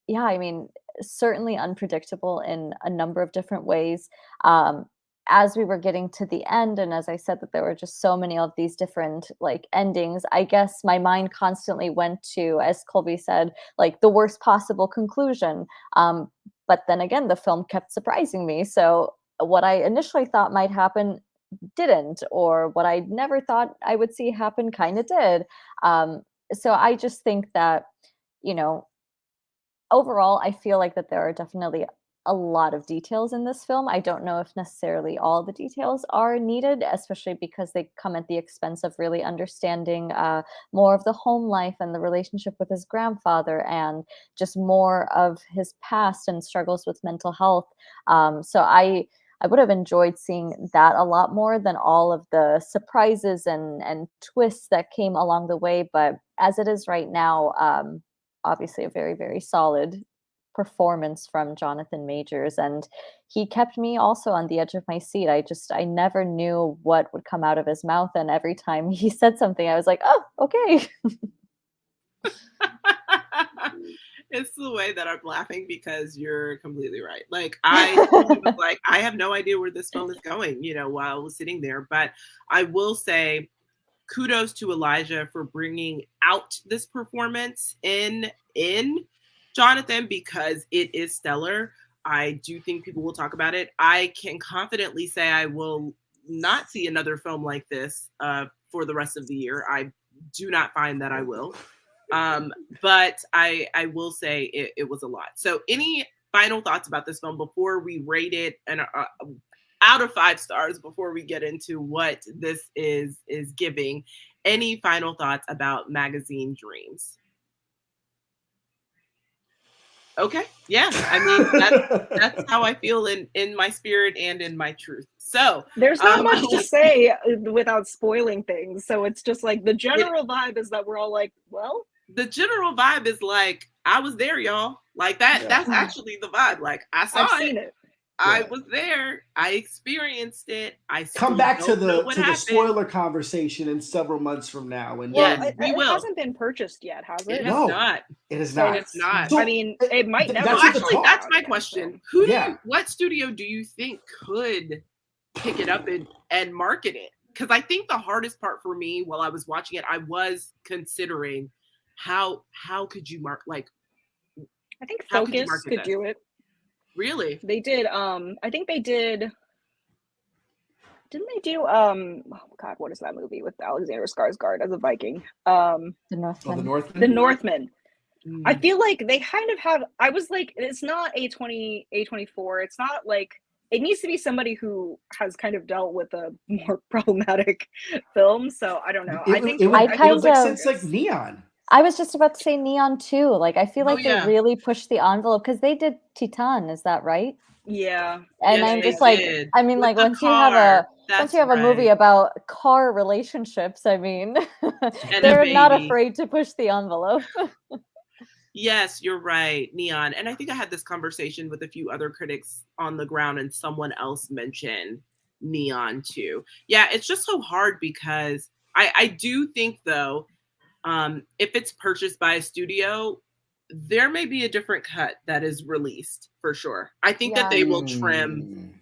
yeah, I mean, certainly unpredictable in a number of different ways. um, as we were getting to the end, and as I said, that there were just so many of these different like endings, I guess my mind constantly went to, as Colby said, like the worst possible conclusion. But then again, the film kept surprising me. So what I initially thought might happen didn't, or what I never thought I would see happen kind of did. So I just think that, you know, overall, I feel like that there are definitely a lot of details in this film. I don't know if necessarily all the details are needed, especially because they come at the expense of really understanding more of the home life and the relationship with his grandfather, and just more of his past and struggles with mental health. So I would have enjoyed seeing that a lot more than all of the surprises and twists that came along the way. But as it is right now, obviously a very, very solid performance from Jonathan Majors, and he kept me also on the edge of my seat. I never knew what would come out of his mouth, and every time he said something I was like, oh, okay. It's the way that I'm laughing because you're completely right. Like I was like, I have no idea where this film is going, while I was sitting there. But I will say kudos to Elijah for bringing out this performance in Jonathan, because it is stellar. I do think people will talk about it. I can confidently say I will not see another film like this for the rest of the year. I do not find that I will. But I will say it was a lot. So any final thoughts about this film before we rate it and out of 5 stars, before we get into what this is giving? Any final thoughts about Magazine Dreams? Okay. Yeah. I mean, that's how I feel in my spirit and in my truth. So there's not much to say without spoiling things. So it's just like the general vibe is that we're all like, well, the general vibe is like, I was there, y'all. Like that. Yeah. That's actually the vibe. Like I saw I've seen it. I was there. I experienced it. I come back to the spoiler conversation in several months from now, and we will. It hasn't been purchased yet, has it? It has not. It is not. It's not. So, I mean, it might never. Actually, that's my question. What studio do you think could pick it up and market it? Because I think the hardest part for me while I was watching it, I was considering how could you mark, like, I think Focus could do it. Really? They did. I think they did. Didn't they do? Oh God, what is that movie with Alexander Skarsgård as a Viking? The Northman. The Northman. Mm. I feel like they kind of have. I was like, it's not A24. It's not like, it needs to be somebody who has kind of dealt with a more problematic film. So I don't know. I think it feels like since like Neon. I was just about to say Neon too. Like, I feel like they really pushed the envelope because they did Titan. Is that right? Yeah. And Yes, I'm they just like, did. I mean, With like the once you have car. a That's a movie right. about car relationships, I mean, And a they're not baby. afraid to push the envelope. Yes, you're right, Neon. And I think I had this conversation with a few other critics on the ground, and someone else mentioned Neon too. Yeah, it's just so hard because I do think though, if it's purchased by a studio, there may be a different cut that is released for sure. I think that they will trim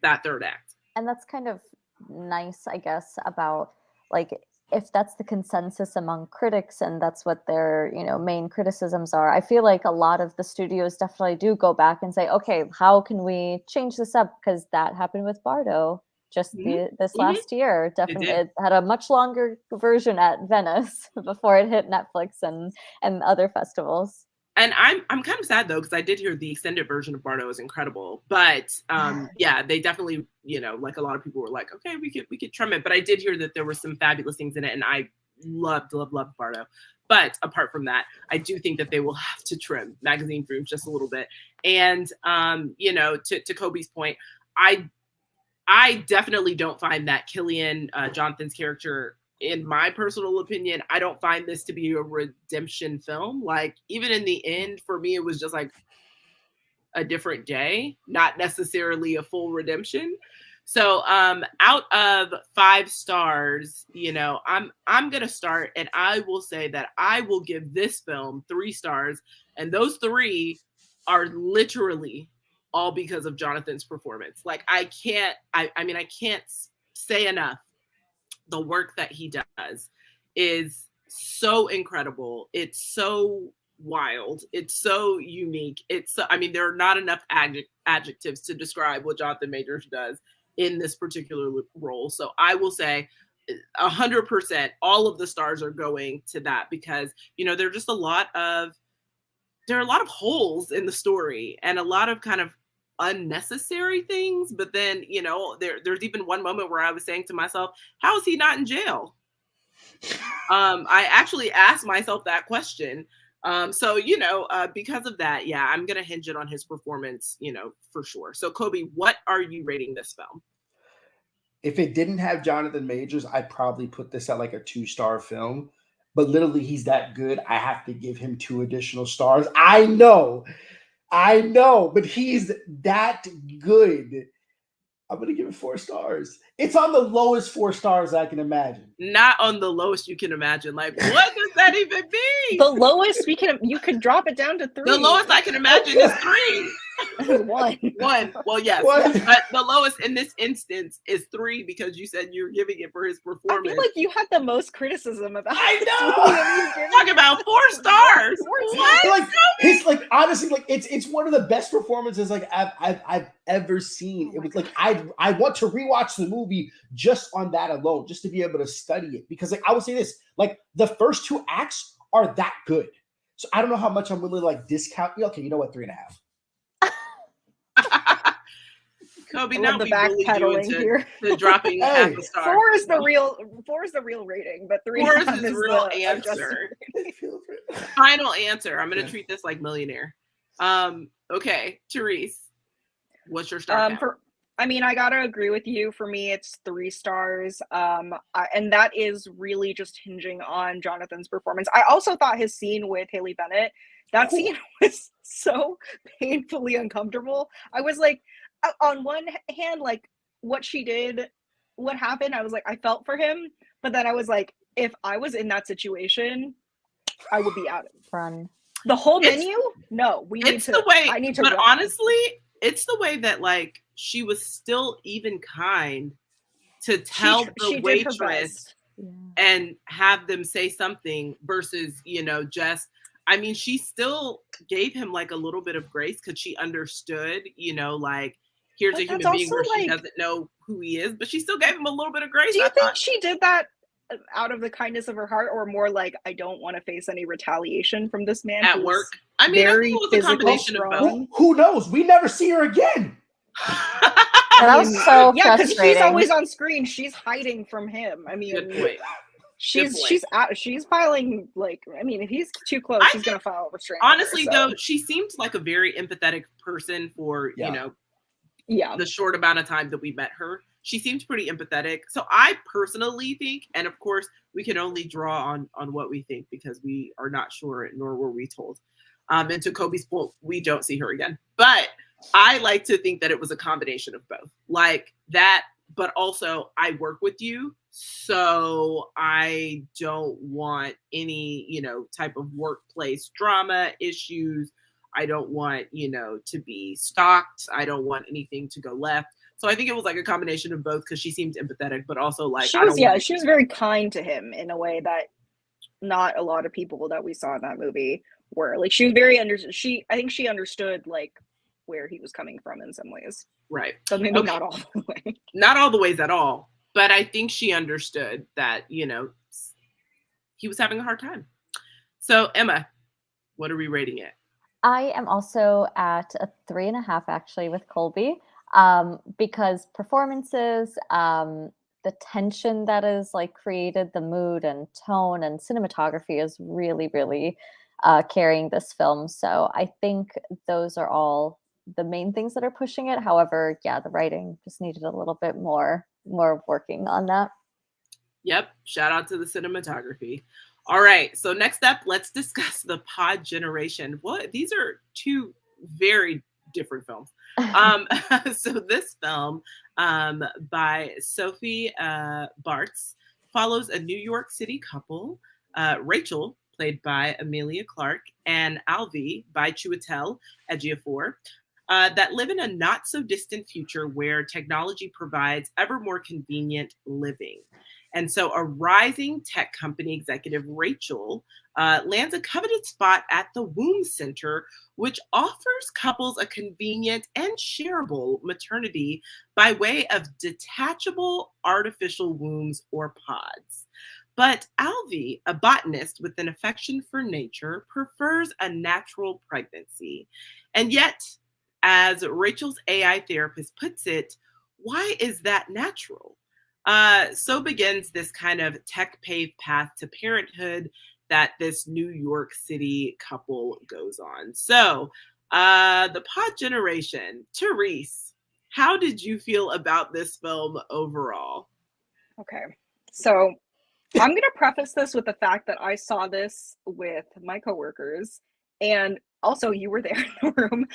that third act. And that's kind of nice, I guess, about like if that's the consensus among critics and that's what their main criticisms are. I feel like a lot of the studios definitely do go back and say, okay, how can we change this up, because that happened with Bardo just this last year. Definitely it had a much longer version at Venice before it hit Netflix and other festivals. And I'm kind of sad though, because I did hear the extended version of Bardo is incredible. But yeah, they definitely, like a lot of people were like, okay, we could trim it. But I did hear that there were some fabulous things in it, and I loved Bardo. But apart from that, I do think that they will have to trim magazine fruits just a little bit. And to Kobe's point, I definitely don't find that Killian Jonathan's character, in my personal opinion, I don't find this to be a redemption film. Like, even in the end, for me, it was just like a different day, not necessarily a full redemption. So out of 5 stars, I'm gonna start, and I will say that I will give this film 3 stars, and those 3 are literally all because of Jonathan's performance. Like, I can't say enough. The work that he does is so incredible. It's so wild. It's so unique. There are not enough adjectives to describe what Jonathan Majors does in this particular role. So I will say 100%, all of the stars are going to that, because, there are just a lot of holes in the story and a lot of kind of unnecessary things. But then, there's even one moment where I was saying to myself, how is he not in jail? I actually asked myself that question. So, because of that, yeah, I'm going to hinge it on his performance, for sure. So, Kobe, what are you rating this film? If it didn't have Jonathan Majors, I'd probably put this at like a 2-star film. But literally, he's that good. I have to give him 2 additional stars. I know, but he's that good. I'm going to give it 4 stars. It's on the lowest 4 stars I can imagine. Not on the lowest you can imagine. Like, what does that even mean? The lowest you could drop it down to 3. The lowest I can imagine is 3. 1. Well, yes. But the lowest in this instance is 3, because you said you were giving it for his performance. I feel like you had the most criticism about I know. Talk about 4 stars. Like honestly, like it's one of the best performances like I've ever seen. It was like I want to rewatch the movie just on that alone, just to be able to study it, because like I would say this, like the first 2 acts are that good. So I don't know how much I'm willing to like discount. Okay, you know what, 3.5. Kobe, now we backpedaling here. To dropping half a star. 4 is the real rating, but 3.5 is the real answer. Final answer. I'm gonna treat this like Millionaire. Okay, Therese, what's your star count? I gotta agree with you. For me, it's 3 stars. And that is really just hinging on Jonathan's performance. I also thought his scene with Haley Bennett, that scene was so painfully uncomfortable. I was like, on one hand, like what she did, what happened, I was like, I felt for him. But then I was like, if I was in that situation, I would be out of Run. The whole menu? No, I need to But run. honestly, it's the way that like she was still even kind to tell the waitress and have them say something versus, she still gave him like a little bit of grace, because she understood, like, here's a human being where she doesn't know who he is, but she still gave him a little bit of grace. Do you think she did that out of the kindness of her heart, or more like, I don't want to face any retaliation from this man at work? I think it was a combination of both. Who knows? We never see her again. That was so because frustrating. she's always on screen. She's hiding from him. Good point. She's filing, like, I mean, if he's too close, she's gonna file a restraining order. Honestly, though, she seemed like a very empathetic person for the short amount of time that we met her. She seemed pretty empathetic. So I personally think, and of course, we can only draw on what we think because we are not sure, nor were we told. And to Kobe's point, we don't see her again. But I like to think that it was a combination of both. Like that, but also I work with you, so I don't want any, type of workplace drama issues. I don't want, to be stalked. I don't want anything to go left. So I think it was like a combination of both because she seemed empathetic, but also like she was very kind to him in a way that not a lot of people that we saw in that movie were. Like, she was very I think she understood like where he was coming from in some ways. Right. So maybe not all the way. Not all the ways at all. But I think she understood that, he was having a hard time. So Emma, what are we rating it? I am also at a 3.5 actually with Colby, because performances, the tension that is like created, the mood and tone and cinematography is really, really carrying this film. So I think those are all the main things that are pushing it. However, yeah, the writing just needed a little bit more working on that. Yep. Shout out to the cinematography. All right. So next up, let's discuss The Pod Generation. These are two very different films. So this film by Sophie Bartz follows a New York City couple, Rachel, played by Amelia Clarke, and Alvi by Chiwetel Ejiofor, that live in a not so distant future where technology provides ever more convenient living. And so a rising tech company executive, Rachel, lands a coveted spot at the Womb Center, which offers couples a convenient and shareable maternity by way of detachable artificial wombs or pods. But Alvi, a botanist with an affection for nature, prefers a natural pregnancy. And yet, as Rachel's AI therapist puts it, why is that natural? So begins this kind of tech-paved path to parenthood that this New York City couple goes on. So The Pod Generation. Therese, how did you feel about this film overall? Okay, so I'm going to preface this with the fact that I saw this with my coworkers, and also you were there in the room.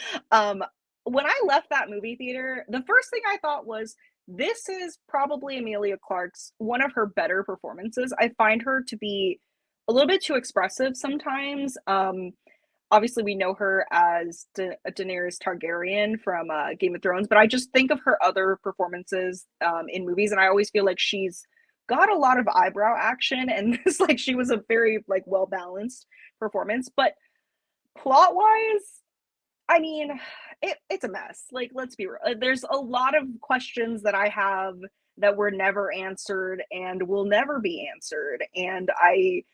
When I left that movie theater, the first thing I thought was, this is probably Amelia Clarke's one of her better performances. I find her to be a little bit too expressive sometimes. Obviously, we know her as Daenerys Targaryen from Game of Thrones, but I just think of her other performances in movies, and I always feel like she's got a lot of eyebrow action, and this, like, she was a very like well-balanced performance. But plot-wise, I mean, it's a mess. Like, let's be real. There's a lot of questions that I have that were never answered and will never be answered. And I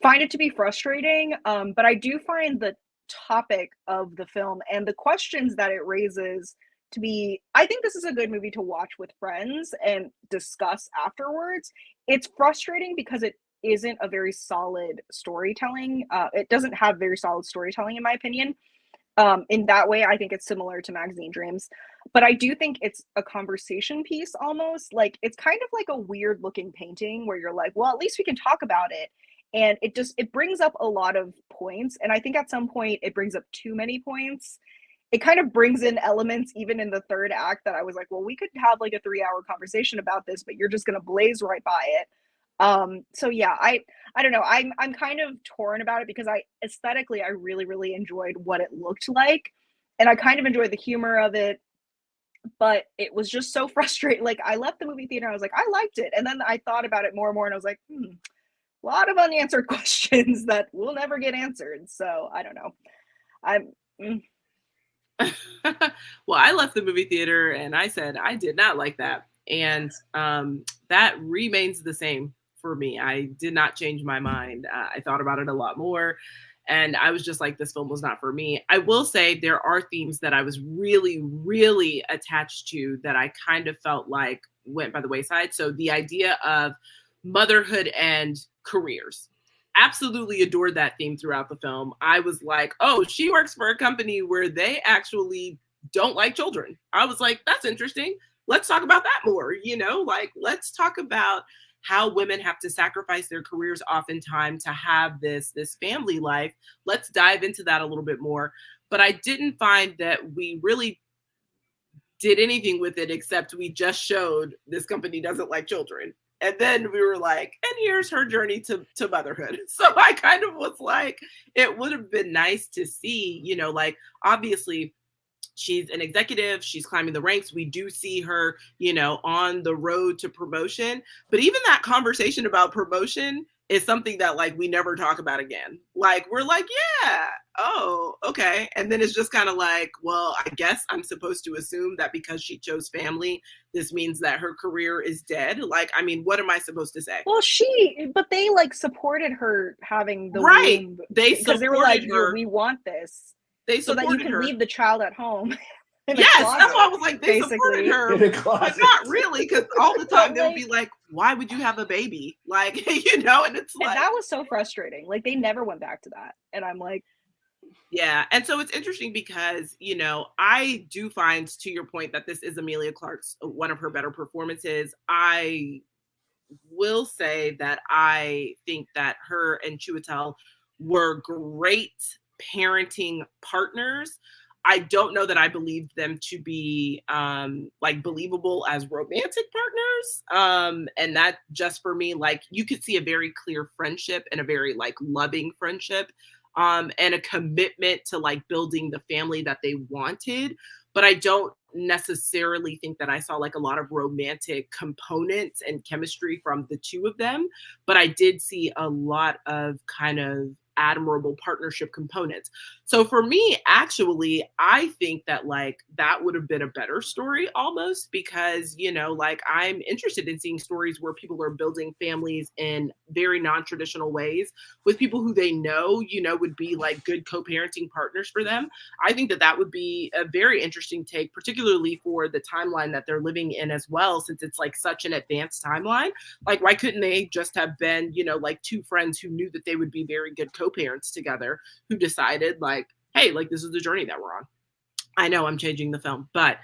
find it to be frustrating. But I do find the topic of the film and the questions that it raises to be, I think this is a good movie to watch with friends and discuss afterwards. It's frustrating because it isn't a very solid storytelling. It doesn't have very solid storytelling, in my opinion. In that way, I think it's similar to Magazine Dreams, but I do think it's a conversation piece almost. Like, it's kind of like a weird looking painting where you're like, well, at least we can talk about it. And it brings up a lot of points. And I think at some point it brings up too many points. It kind of brings in elements even in the third act that I was like, well, we could have like a 3-hour conversation about this, but you're just going to blaze right by it. So yeah, I don't know. I'm kind of torn about it because aesthetically, I really, really enjoyed what it looked like. And I kind of enjoyed the humor of it, but it was just so frustrating. Like, I left the movie theater, I was like, I liked it. And then I thought about it more and more, and I was like, a lot of unanswered questions that will never get answered. So I don't know. Well, I left the movie theater and I said I did not like that. And that remains the same for me. I did not change my mind. I thought about it a lot more. And I was just like, this film was not for me. I will say there are themes that I was really, really attached to that I kind of felt like went by the wayside. So the idea of motherhood and careers. Absolutely adored that theme throughout the film. I was like, oh, she works for a company where they actually don't like children. I was like, that's interesting. Let's talk about that more. Like, let's talk about how women have to sacrifice their careers oftentimes to have this family life. Let's dive into that a little bit more. But I didn't find that we really did anything with it except we just showed this company doesn't like children. And then we were like, and here's her journey to motherhood. So I kind of was like, it would have been nice to see, like, obviously she's an executive, she's climbing the ranks. We do see her, on the road to promotion. But even that conversation about promotion is something that, like, we never talk about again. Like, we're like, yeah, oh, okay. And then it's just kind of like, well, I guess I'm supposed to assume that because she chose family, this means that her career is dead. Like, I mean, what am I supposed to say? Well, but they like supported her having the right. womb, Because they were like, her. we want this. They so that you can leave the child at home. Yes, that's why I was like, they supported her, but not really, because all the time they'll be like, why would you have a baby? Like, and it's like. And that was so frustrating. Like, they never went back to that. And I'm like. Yeah. And so it's interesting because, I do find, to your point, that this is Emilia Clarke's one of her better performances. I will say that I think that her and Chiwetel were great parenting partners. I don't know that I believed them to be like believable as romantic partners. And that just for me, like, you could see a very clear friendship and a very like loving friendship and a commitment to like building the family that they wanted. But I don't necessarily think that I saw like a lot of romantic components and chemistry from the two of them. But I did see a lot of kind of admirable partnership components. So for me, actually, I think that like that would have been a better story almost because, like I'm interested in seeing stories where people are building families in very non-traditional ways with people who they know, would be like good co-parenting partners for them. I think that that would be a very interesting take, particularly for the timeline that they're living in as well, since it's like such an advanced timeline. Like, why couldn't they just have been, like two friends who knew that they would be very good co-parents together, who decided like, hey, like this is the journey that we're on. I know I'm changing the film, but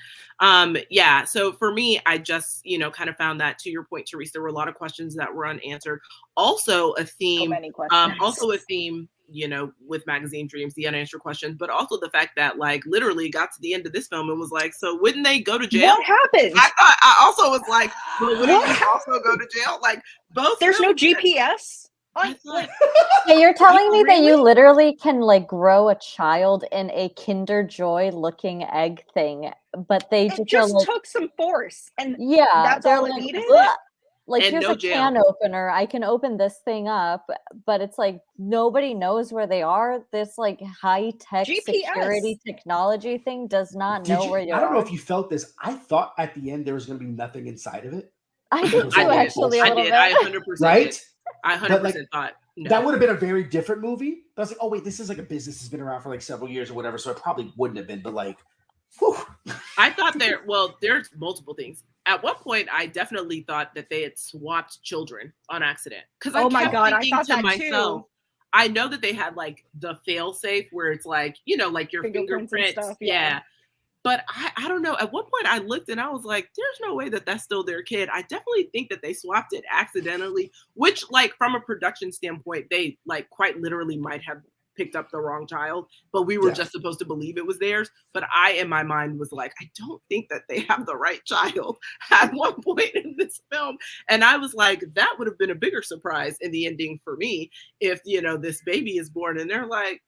yeah. So for me, I just, kind of found that, to your point, Therese, there were a lot of questions that were unanswered. Also a theme, with Magazine Dreams, the unanswered questions, but also the fact that like literally got to the end of this film and was like, so wouldn't they go to jail? What happened? I also was like, well, wouldn't they also go to jail? Like both. There's no GPS. Hey, you're telling me that you literally can like grow a child in a Kinder Joy looking egg thing, but they just took some force, and yeah, that's all it needed. Like, here's a can opener. I can open this thing up, but it's like nobody knows where they are. This like high tech security technology thing does not know where you are. I don't know if you felt this. I thought at the end there was going to be nothing inside of it. I did too, actually. I did. I 100% right. I 100% thought that would have been a very different movie. But I was like, oh wait, this is like a business that's been around for like several years or whatever, so it probably wouldn't have been. But like, whew. I thought there's multiple things. At one point, I definitely thought that they had swapped children on accident. Because I kept thinking to myself, I know that they had like the fail safe where it's like, like your fingerprints. Stuff, yeah. But I don't know. At one point I looked and I was like, there's no way that that's still their kid. I definitely think that they swapped it accidentally, which like from a production standpoint, they like quite literally might have picked up the wrong child, but we were just supposed to believe it was theirs. But I, in my mind, was like, I don't think that they have the right child at one point in this film. And I was like, that would have been a bigger surprise in the ending for me if, this baby is born and they're like,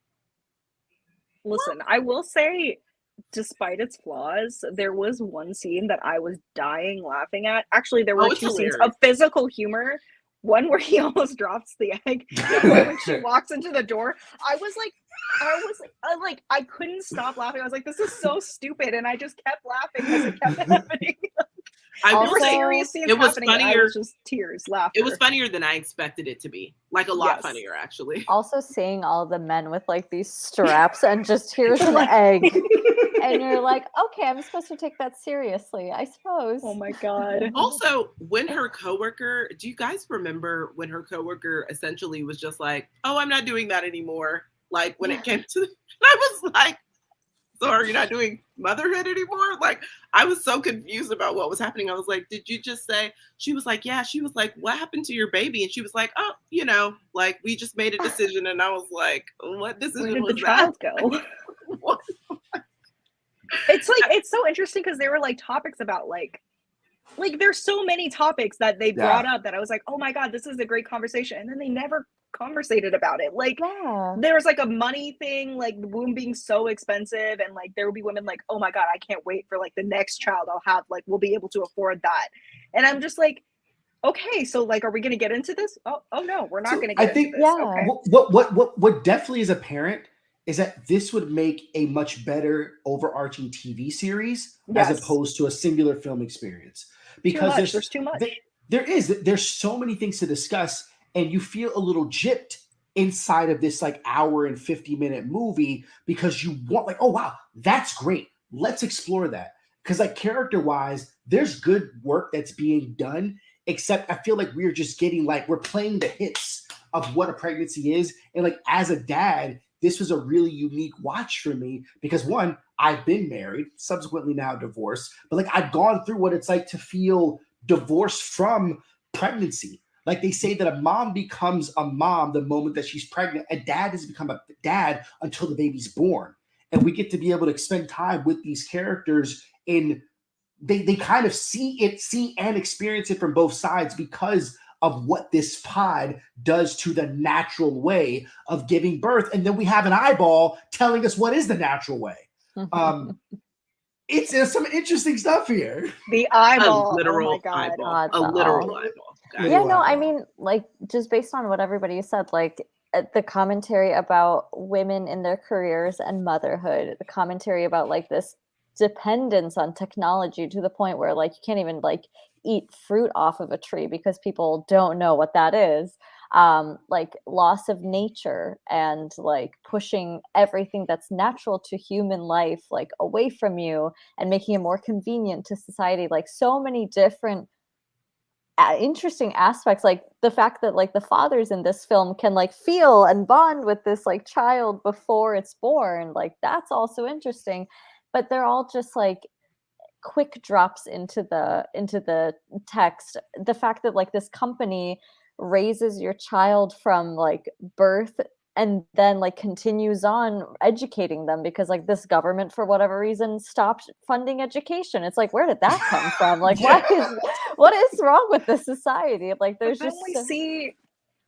listen, I will say, despite its flaws, there was one scene that I was dying laughing at. Actually, there were two scenes of physical humor. One where he almost drops the egg, when she walks into the door. I was like, I couldn't stop laughing. I was like, this is so stupid, and I just kept laughing as it kept happening. I There will were Also, say serious scenes it was happening, and I funnier. was just tears, laughter. It was funnier than I expected it to be. Like a lot Yes. funnier, actually. also seeing all the men with like these straps and just here's an Right. egg. And you're like, okay, I'm supposed to take that seriously, I suppose. Oh my God. Also, when her coworker, do you guys remember when her coworker essentially was just like, "Oh, I'm not doing that anymore." Like when it came to, I was like, "So are you not doing motherhood anymore?" Like I was so confused about what was happening. I was like, "Did you just say?" She was like, "Yeah." She was like, "What happened to your baby?" And she was like, "Oh, like we just made a decision." And I was like, "What Where decision did the was that?" child go? What? It's like, it's so interesting because they were like topics about like there's so many topics that they brought up that I was like, oh my God, this is a great conversation. And then they never conversated about it. Like Yeah. there was like a money thing, like the womb being so expensive, and like there would be women like, oh my God, I can't wait for like the next child I'll have, like we'll be able to afford that. And I'm just like, okay, so like, are we gonna get into this? Oh no, we're not So gonna I get think into this. Yeah. Okay. what definitely is apparent is that this would make a much better overarching TV series as Yes. opposed to a singular film experience. Because There's too much. there's so many things to discuss, and you feel a little gypped inside of this like hour and 50-minute movie because you want like, oh wow, that's great. Let's explore that. Because like character wise, there's good work that's being done, except I feel like we're just getting like we're playing the hits of what a pregnancy is. And like as a dad, this was a really unique watch for me because one, I've been married, subsequently now divorced, but like I've gone through what it's like to feel divorced from pregnancy. Like they say that a mom becomes a mom the moment that she's pregnant. A dad has become a dad until the baby's born. And we get to be able to spend time with these characters in they kind of see and experience it from both sides because of what this pod does to the natural way of giving birth. And then we have an eyeball telling us what is the natural way. It's some interesting stuff here. The A eyeball. Oh my literal God. eyeball. A God, literal no. eyeball. Literal Yeah, no, I eyeball. mean, like, just based on what everybody said, like, the commentary about women in their careers and motherhood, the commentary about, like, this dependence on technology to the point where, like, you can't even, like, eat fruit off of a tree because people don't know what that is. Like, loss of nature and, like, pushing everything that's natural to human life, like, away from you and making it more convenient to society. Like, so many different interesting aspects, like the fact that like the fathers in this film can like feel and bond with this like child before it's born, like that's also interesting, but they're all just like quick drops into the text. The fact that like this company raises your child from like birth and then like continues on educating them because like this government for whatever reason stopped funding education. It's like, where did that come from? Like what is wrong with this society? Like there's But then just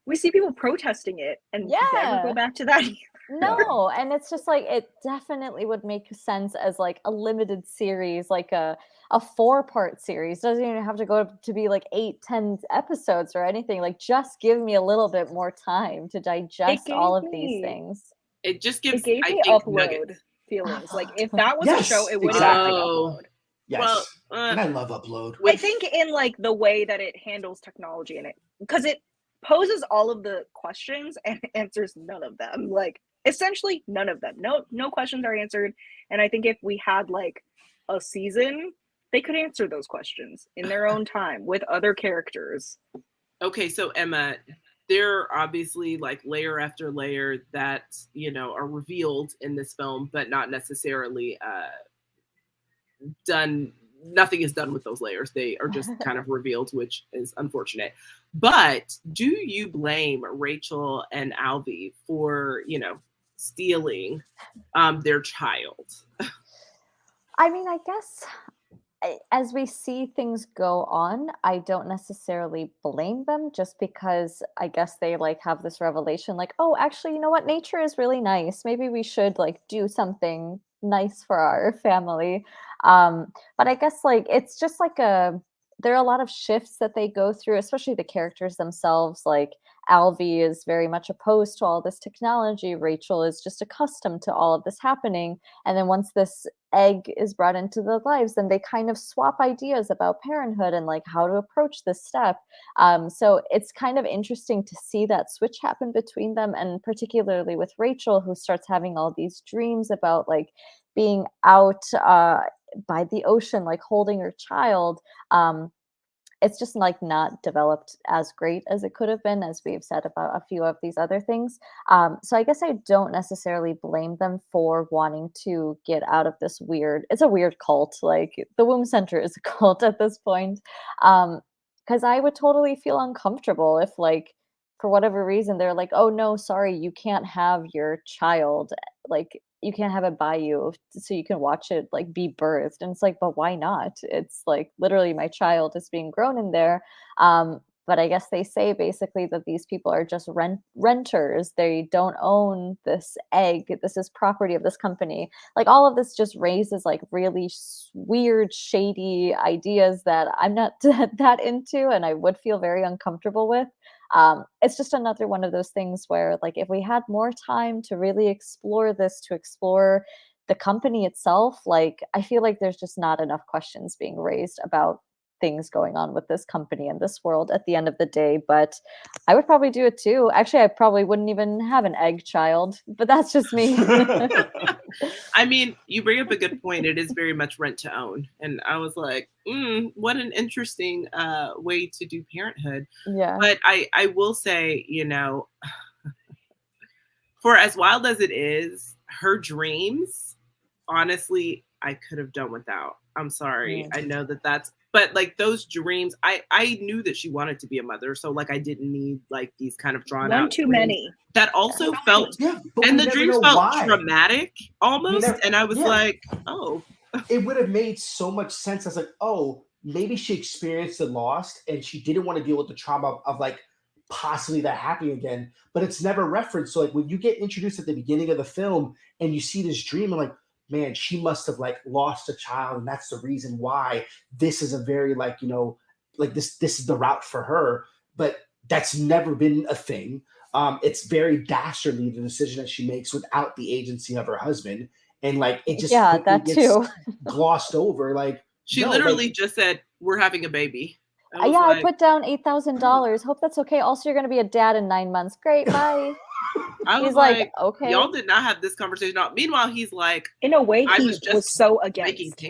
we see people protesting it and never go yeah. back to that. No, and it's just like it definitely would make sense as like a limited series, like a 4-part series. Doesn't even have to go to be like 8, 10 episodes or anything. Like just give me a little bit more time to digest all of these things. It just It gives, gave I me think, upload nuggets. feelings. Like if that was a show, Yes, it would have been exactly. like Oh, upload. Yes. well, And I love upload. I think in like the way that it handles technology in it, because it poses all of the questions and answers none of them. Like essentially none of them. No questions are answered. And I think if we had like a season, they could answer those questions in their own time with other characters. Okay, so Emma, there are obviously like layer after layer that are revealed in this film, but not necessarily done. Nothing is done with those layers. They are just kind of revealed, which is unfortunate. But do you blame Rachel and Alvy for stealing their child? I mean, I guess as we see things go on, I don't necessarily blame them just because I guess they like have this revelation like, oh, actually, you know what? Nature is really nice. Maybe we should like do something nice for our family. But I guess like it's just like there are a lot of shifts that they go through, especially the characters themselves. Like Alvy is very much opposed to all this technology. Rachel is just accustomed to all of this happening. And then once this egg is brought into their lives, then they kind of swap ideas about parenthood and like how to approach this step. So it's kind of interesting to see that switch happen between them, and particularly with Rachel, who starts having all these dreams about like being out by the ocean, like holding her child. It's just like not developed as great as it could have been, as we've said about a few of these other things. So I guess I don't necessarily blame them for wanting to get out of this weird. It's a weird cult. Like the womb center is a cult at this point. Because I would totally feel uncomfortable if, like, for whatever reason, they're like, "Oh no, sorry, you can't have your child. Like, you can't have it by you so you can watch it like be birthed." And it's like, but why not? It's like literally my child is being grown in there. But I guess they say basically that these people are just renters. They don't own this egg. This is property of this company. Like all of this just raises like really weird, shady ideas that I'm not that into, and I would feel very uncomfortable with. It's just another one of those things where, like, if we had more time to really explore this, to explore the company itself, like, I feel like there's just not enough questions being raised about things going on with this company and this world at the end of the day. But I would probably do it too. Actually, I probably wouldn't even have an egg child, but that's just me. I mean, you bring up a good point. It is very much rent to own. And I was like, what an interesting way to do parenthood. Yeah. But I will say, for as wild as it is, her dreams, honestly, I could have done without. I'm sorry. I know but like those dreams, I knew that she wanted to be a mother. So like I didn't need like these kind of drawn out One too dreams. many. That also felt, and the dreams felt traumatic almost. And I was like, oh. It would have made so much sense. I was like, oh, maybe she experienced the loss and she didn't want to deal with the trauma of like possibly that happening again. But it's never referenced. So like when you get introduced at the beginning of the film and you see this dream, and like, man, she must have like lost a child, and that's the reason why this is a very like, like this is the route for her. But that's never been a thing. It's very dastardly, the decision that she makes without the agency of her husband, and like it just that gets too glossed over. Like she literally just said, "We're having a baby." I put down $8,000. Hope that's okay. Also, you're gonna be a dad in 9 months. Great, bye. I was like, okay. Y'all did not have this conversation. Meanwhile, he's like, in a way, he was so against.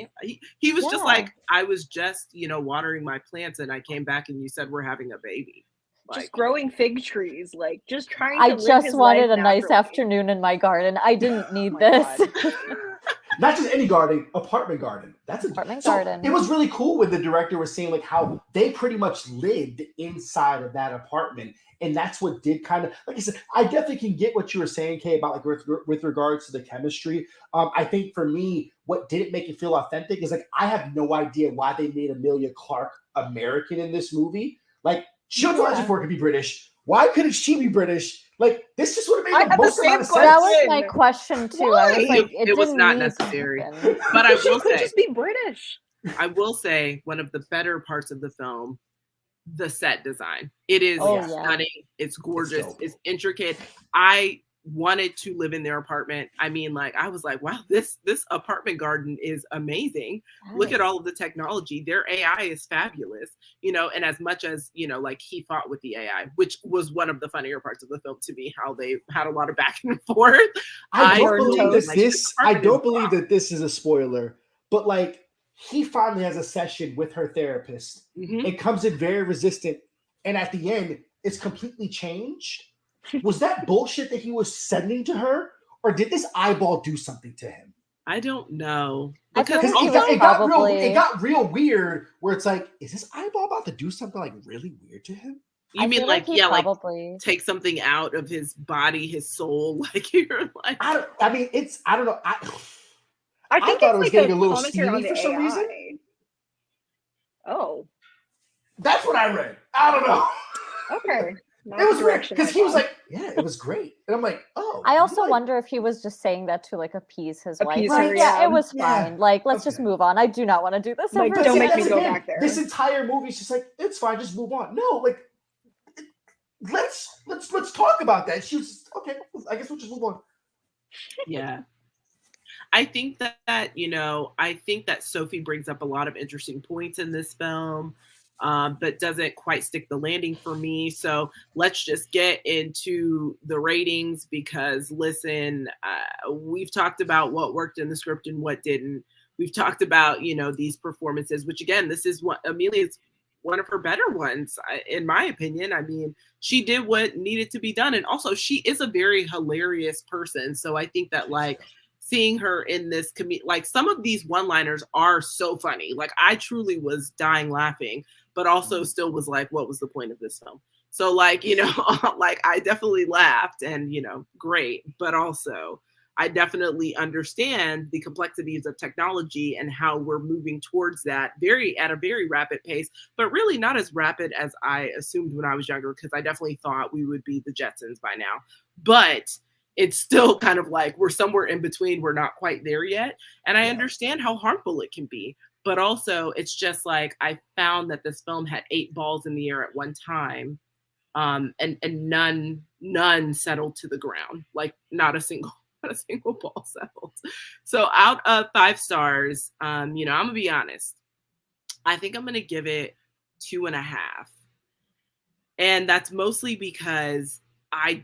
He was just like, I was just, watering my plants, and I came back, and you said we're having a baby. Like, just growing fig trees, like just trying. I just wanted a nice afternoon in my garden. I didn't need this. Not just any garden, apartment garden. That's an apartment garden. It was really cool when the director was saying like how they pretty much lived inside of that apartment. And that's what did kind of, like I said, I definitely can get what you were saying, Kay, about like with regards to the chemistry. I think for me, what didn't make it feel authentic is like, I have no idea why they made Emilia Clarke American in this movie. Like, she was Legend for it could be British. Why couldn't she be British? Like, this just would have made the most amount of sense. That was my question too. I was like, it was not necessary. But I will say, just be British. I will say one of the better parts of the film, the set design. It is stunning. It's gorgeous. It's intricate. I wanted to live in their apartment. I mean, like, I was like, wow, this apartment garden is amazing. Nice. Look at all of the technology. Their AI is fabulous, and as much as, like he fought with the AI, which was one of the funnier parts of the film to me, how they had a lot of back and forth. I don't believe that this is a spoiler, but like, he finally has a session with her therapist. Mm-hmm. It comes in very resistant. And at the end, it's completely changed. Was that bullshit that he was sending to her? Or did this eyeball do something to him? I don't know. Because it got real weird where it's like, is this eyeball about to do something like really weird to him? You mean like take something out of his body, his soul? Like you're like I don't know. I think thought it was like getting a little steamy for some reason. Oh. That's what I read. I don't know. Okay. It was weird because he was like, yeah, it was great. And I'm like, oh. I also wonder if he was just saying that to like appease his wife. Right, yeah, it was fine. Like, let's just move on. I do not want to do this. Like, don't make me go back there. This entire movie is just like, it's fine, just move on. No, like, let's talk about that. She was okay. I guess we'll just move on. Yeah. I think that, you know, I think that Sophie brings up a lot of interesting points in this film, but doesn't quite stick the landing for me. So let's just get into the ratings because, listen, we've talked about what worked in the script and what didn't. We've talked about, you know, these performances, which again, this is what Amelia's one of her better ones, in my opinion. I mean, she did what needed to be done. And also, she is a very hilarious person. So I think that, like, seeing her in this like some of these one-liners are so funny. Like I truly was dying laughing, but also still was like, what was the point of this film? So like, you know, like I definitely laughed and, you know, great, but also I definitely understand the complexities of technology and how we're moving towards that at a very rapid pace, but really not as rapid as I assumed when I was younger, because I definitely thought we would be the Jetsons by now. But it's still kind of like we're somewhere in between. We're not quite there yet. And I understand how harmful it can be. But also, it's just like I found that this film had 8 balls in the air at one time, and none settled to the ground. Like not a single ball settled. So out of 5 stars, you know, I'm gonna be honest. I think I'm gonna give it 2.5, and that's mostly because I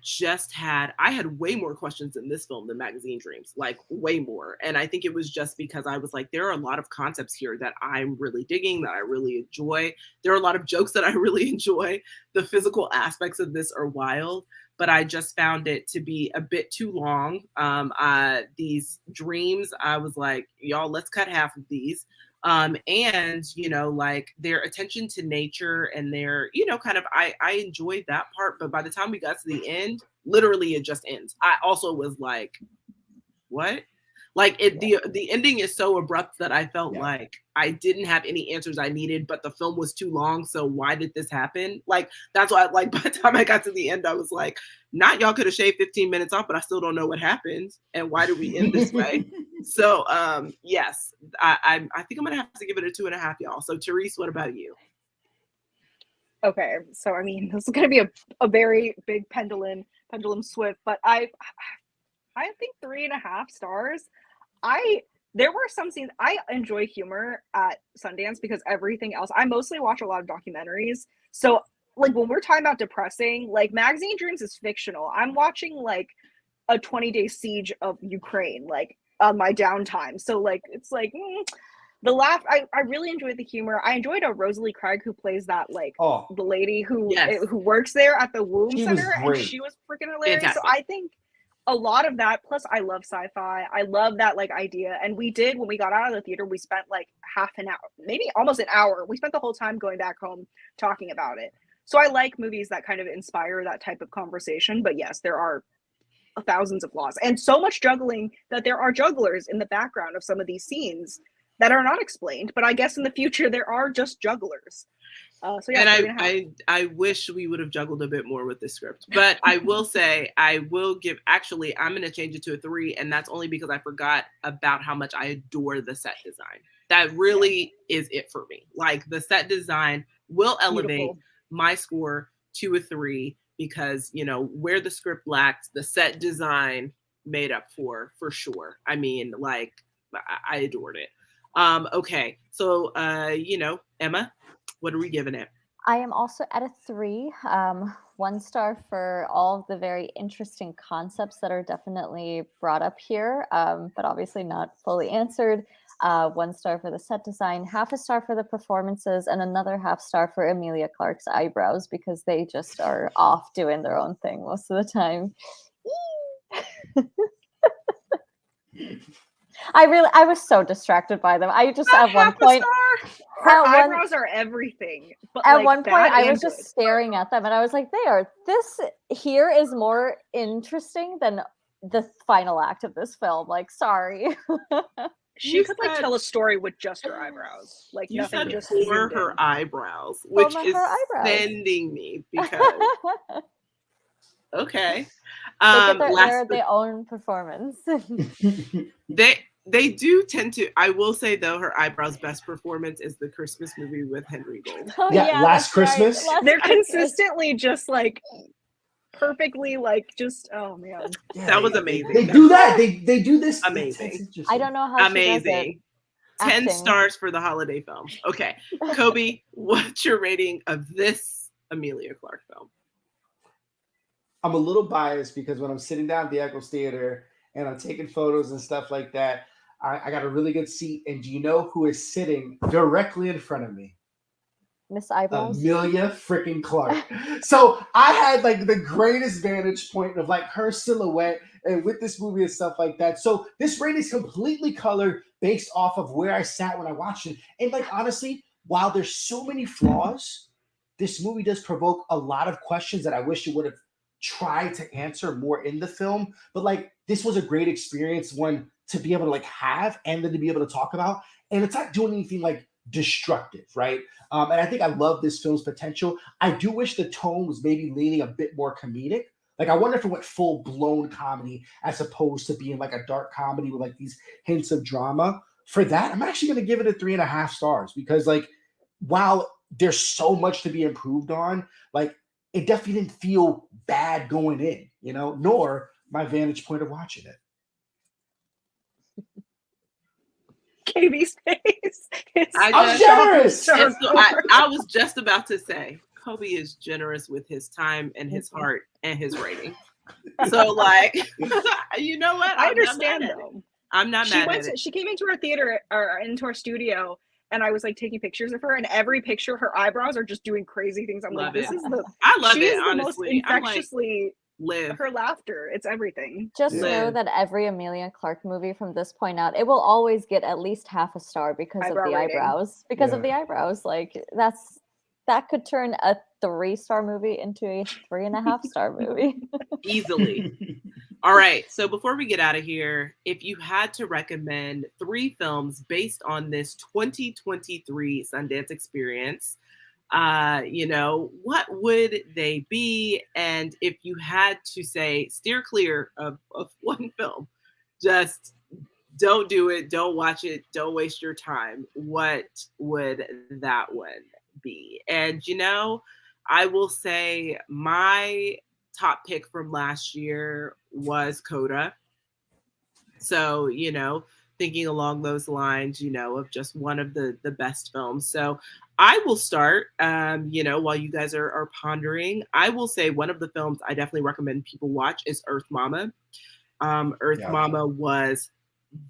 had way more questions in this film than Magazine Dreams, like way more. And I think it was just because I was like, there are a lot of concepts here that I'm really digging, that I really enjoy. There are a lot of jokes that I really enjoy. The physical aspects of this are wild, but I just found it to be a bit too long. These dreams, I was like, y'all, let's cut half of these. And, you know, like their attention to nature and their, you know, kind of, I enjoyed that part, but by the time we got to the end, literally it just ends. I also was like, what? Like the ending is so abrupt that I felt like I didn't have any answers I needed, but the film was too long. So why did this happen? Like, that's why, like, by the time I got to the end, I was like, not y'all could have shaved 15 minutes off, but I still don't know what happened. And why did we end this way? So, yes, I think I'm going to have to give it a 2.5, y'all. So Therese, what about you? Okay. So, I mean, this is going to be a very big pendulum swift, but I think 3.5 stars. There were some scenes. I enjoy humor at Sundance because everything else, I mostly watch a lot of documentaries. So like when we're talking about depressing, like Magazine Dreams is fictional. I'm watching like a 20-day siege of Ukraine, like on my downtime. So like, it's like the laugh. I really enjoyed the humor. I enjoyed Rosalie Craig, who plays that like the lady who works there at the womb center, and she was freaking hilarious. Fantastic. So I think a lot of that, plus I love sci-fi. I love that like idea. And we did, when we got out of the theater, we spent like half an hour, maybe almost an hour. We spent the whole time going back home talking about it. So I like movies that kind of inspire that type of conversation. But yes, there are thousands of flaws and so much juggling that there are jugglers in the background of some of these scenes that are not explained. But I guess in the future, there are just jugglers. So yeah, and I wish we would have juggled a bit more with the script, but I will say I'm going to change it to a 3, and that's only because I forgot about how much I adore the set design. That really is it for me. Like the set design will elevate my score to a 3 because, you know, where the script lacked, the set design made up for sure. I mean, like I adored it. Okay, so you know, Emma, what are we giving it? I am also at a 3. 1 star for all of the very interesting concepts that are definitely brought up here, but obviously not fully answered. 1 star for the set design, 0.5 star for the performances, and another 0.5 star for Emilia Clarke's eyebrows because they just are off doing their own thing most of the time. I was so distracted by them. I just at one point, her eyebrows are everything. But at one point, I was just staring at them, and I was like, this here is more interesting than the final act of this film. Like, sorry. She could like tell a story with just her eyebrows. Like you nothing, said just for her eyebrows, which is sending me because okay. They get their own performance. They do tend to. I will say though, her eyebrows' best performance is the Christmas movie with Henry Gold. Oh, yeah, Last Christmas. Right. They're consistently just like perfectly like just oh man. Yeah, That was amazing. They do that. They do this. Amazing. I don't know how she does it. Amazing. 10 Acting. stars for the holiday films. Okay. Kobe, what's your rating of this Emilia Clarke film? I'm a little biased because when I'm sitting down at the Eccles Theater and I'm taking photos and stuff like that, I got a really good seat. And do you know who is sitting directly in front of me? Miss Eyebrows. Emilia freaking Clarke. So I had like the greatest vantage point of like her silhouette and with this movie and stuff like that. So this rating is completely colored based off of where I sat when I watched it. And like honestly, while there's so many flaws, this movie does provoke a lot of questions that I wish it would have tried to answer more in the film. But like this was a great experience, one to be able to like have and then to be able to talk about. And it's not doing anything like destructive, right? And I think I love this film's potential. I do wish the tone was maybe leaning a bit more comedic. Like I wonder if it went full blown comedy as opposed to being like a dark comedy with like these hints of drama. For that, I'm actually going to give it a 3.5 stars because like while there's so much to be improved on, like it definitely didn't feel bad going in, you know, nor my vantage point of watching it. KB's face. I'm generous. I was just about to say, Kobe is generous with his time and his heart and his rating. So, like, you know what? I understand though. I'm not mad at it. She came into our theater or into our studio, and I was like taking pictures of her, and every picture, her eyebrows are just doing crazy things. I'm like, this is the. I love she it. is Honestly, the most infectiously. Live. Her laughter, it's everything. Just know that every Emilia Clarke movie from this point out, it will always get at least half a star because of the eyebrows. Because of the eyebrows. Like that could turn a 3-star movie into a 3.5-star movie. Easily. All right. So before we get out of here, if you had to recommend 3 films based on this 2023 Sundance experience, you know, what would they be? And if you had to say steer clear of one film, just don't do it, don't watch it, don't waste your time, what would that one be? And you know, I will say my top pick from last year was Coda. So, you know, thinking along those lines, you know, of just one of the best films. So I will start, you know, while you guys are pondering, I will say one of the films I definitely recommend people watch is Earth Mama. Earth Mama was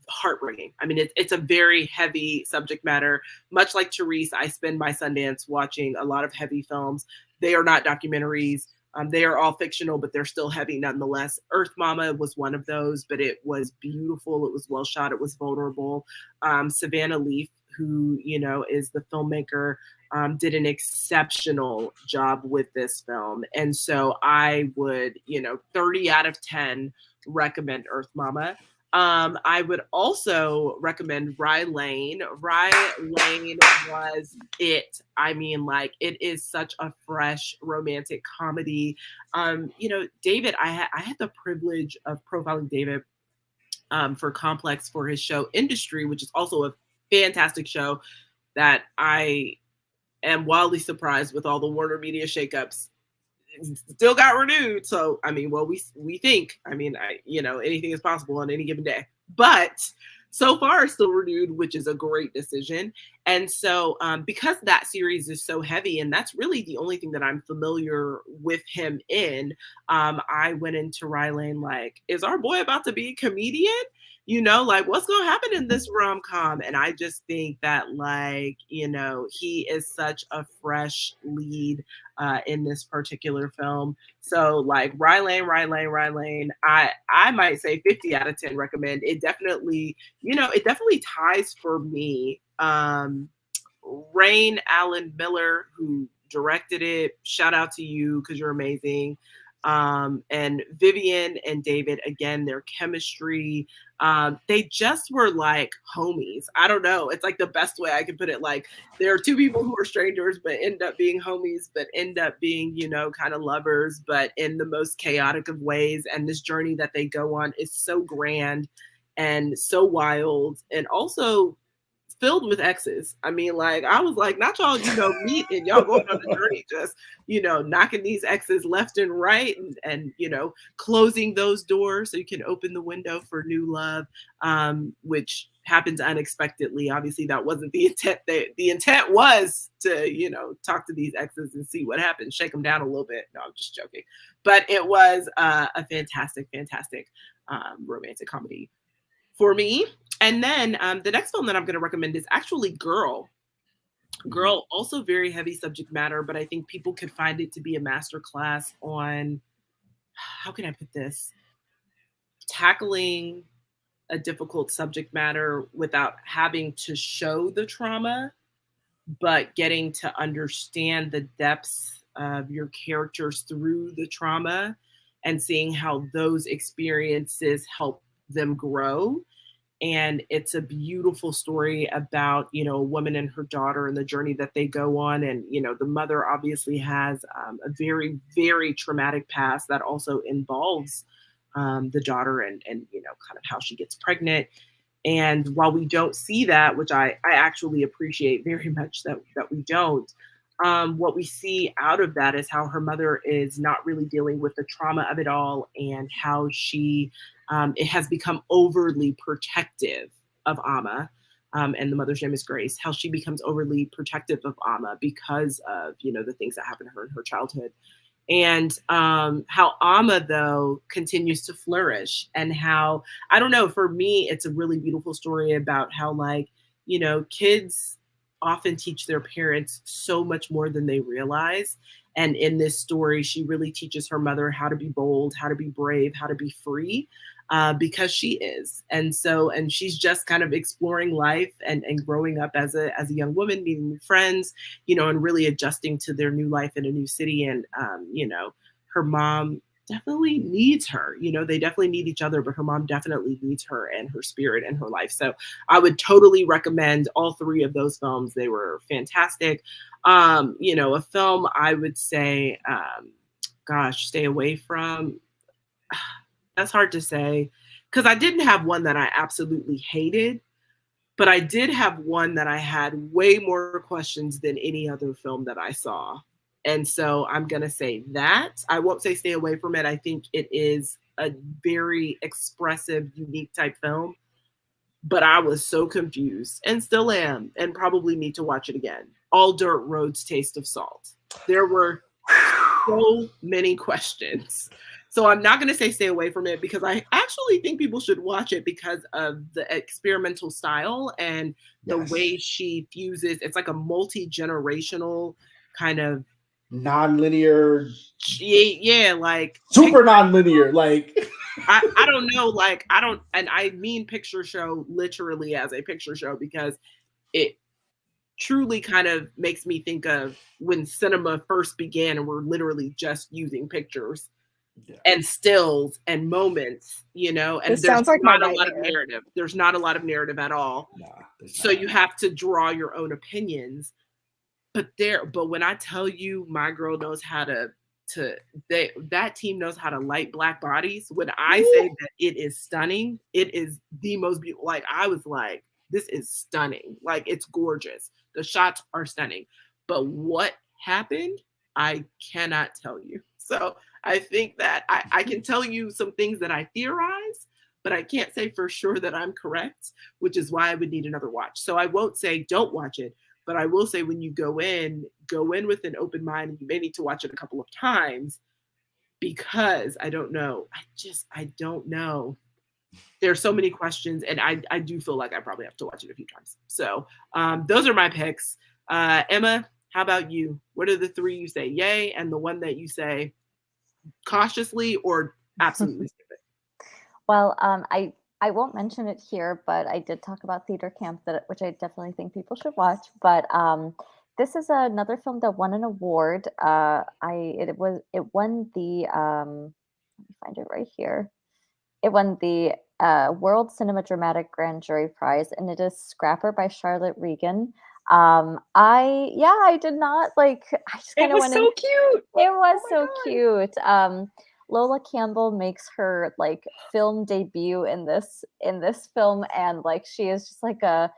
heartbreaking. I mean, it's a very heavy subject matter. Much like Therese, I spend my Sundance watching a lot of heavy films. They are not documentaries. They are all fictional, but they're still heavy nonetheless. Earth Mama was one of those, but it was beautiful. It was well shot. It was vulnerable. Savannah Leaf, who, you know, is the filmmaker, did an exceptional job with this film. And so I would, you know, 30 out of 10 recommend Earth Mama. I would also recommend Rye Lane. Rye Lane was it. I mean, like, it is such a fresh romantic comedy. You know, David, I had the privilege of profiling David for Complex for his show Industry, which is also a fantastic show that I am wildly surprised with all the Warner Media shakeups. Still got renewed. So, I mean, well, we think, I mean, you know, anything is possible on any given day, but so far still renewed, which is a great decision. And so because that series is so heavy, and that's really the only thing that I'm familiar with him in, I went into Rye Lane like, is our boy about to be a comedian? You know, like, what's going to happen in this rom-com? And I just think that, like, you know, he is such a fresh lead in this particular film. So, like, Rye Lane, I might say 50 out of 10 recommend. It definitely, you know, it definitely ties for me. Rain Allen Miller, who directed it, shout out to you because you're amazing. And Vivian and David, again, their chemistry, they just were like homies. I don't know. It's like the best way I can put it. Like, there are 2 people who are strangers, but end up being homies, but end up being, you know, kind of lovers, but in the most chaotic of ways. And this journey that they go on is so grand and so wild, and also filled with X's. I mean, like, I was like, not y'all, meet and y'all going on a journey, just, knocking these X's left and right and closing those doors so you can open the window for new love, which happens unexpectedly. Obviously, that wasn't the intent. The intent was to, talk to these X's and see what happens, shake them down a little bit. No, I'm just joking. But it was a fantastic, fantastic romantic comedy for me. And then the next film that I'm going to recommend is actually Girl. Girl, also very heavy subject matter, but I think people could find it to be a masterclass on, how can I put this, tackling a difficult subject matter without having to show the trauma, but getting to understand the depths of your characters through the trauma and seeing how those experiences help them grow. And it's a beautiful story about, a woman and her daughter and the journey that they go on. And, the mother obviously has a very, very traumatic past that also involves the daughter and, kind of how she gets pregnant. And while we don't see that, which I actually appreciate very much that we don't, what we see out of that is how her mother is not really dealing with the trauma of it all, and how she it has become overly protective of Amma. And the mother's name is Grace, how she becomes overly protective of Amma because of, the things that happened to her in her childhood. And how Amma, though, continues to flourish, and how, I don't know, for me, it's a really beautiful story about how, like, kids often teach their parents so much more than they realize. And in this story, she really teaches her mother how to be bold, how to be brave, how to be free, because she is. And she's just kind of exploring life and growing up as a young woman, meeting new friends, and really adjusting to their new life in a new city. And, her mom definitely needs her. They definitely need each other, but her mom definitely needs her and her spirit and her life. So I would totally recommend all three of those films. They were fantastic. A film I would say, stay away from. That's hard to say, because I didn't have one that I absolutely hated, but I did have one that I had way more questions than any other film that I saw. And so I'm going to say that. I won't say stay away from it. I think it is a very expressive, unique type film. But I was so confused, and still am, and probably need to watch it again. All Dirt Roads Taste of Salt. There were so many questions. So I'm not going to say stay away from it, because I actually think people should watch it because of the experimental style and the way she fuses. It's like a multi-generational kind of non-linear. Yeah, like super non-linear. Like I don't know, like and I mean picture show literally as a picture show, because it truly kind of makes me think of when cinema first began and we're literally just using pictures and stills and moments, and this sounds like not a lot of narrative. There's not a lot of narrative at all. So you have to draw your own opinions. But when I tell you, my girl knows how that team knows how to light black bodies. When I say that it is stunning, it is the most beautiful. Like, I was like, this is stunning. Like, it's gorgeous. The shots are stunning. But what happened, I cannot tell you. So I think that I can tell you some things that I theorize, but I can't say for sure that I'm correct, which is why I would need another watch. So I won't say don't watch it, but I will say when you go in with an open mind, and you may need to watch it a couple of times, because I don't know. I don't know. There's so many questions, and I do feel like I probably have to watch it a few times. So those are my picks. Emma, how about you? What are the three you say yay, and the one that you say cautiously or absolutely skip it? Well, I won't mention it here, but I did talk about Theater Camp, which I definitely think people should watch. But this is another film that won an award. It won the let me find it right here. It won the World Cinema Dramatic Grand Jury Prize, and it is Scrapper by Charlotte Regan. I did not like. I just kind of went. It was so cute. It was so cute. Lola Campbell makes her like film debut in this film, and like she is just like a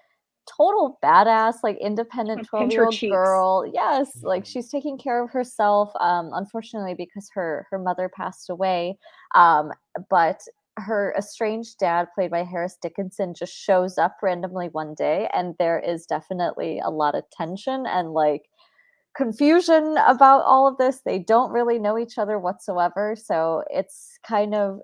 total badass, like independent Pinch her 12-year-old cheeks. girl. Yes, like she's taking care of herself. Unfortunately, because her mother passed away. But her estranged dad, played by Harris Dickinson, just shows up randomly one day, and there is definitely a lot of tension and like confusion about all of this. They don't really know each other whatsoever, so it's kind of,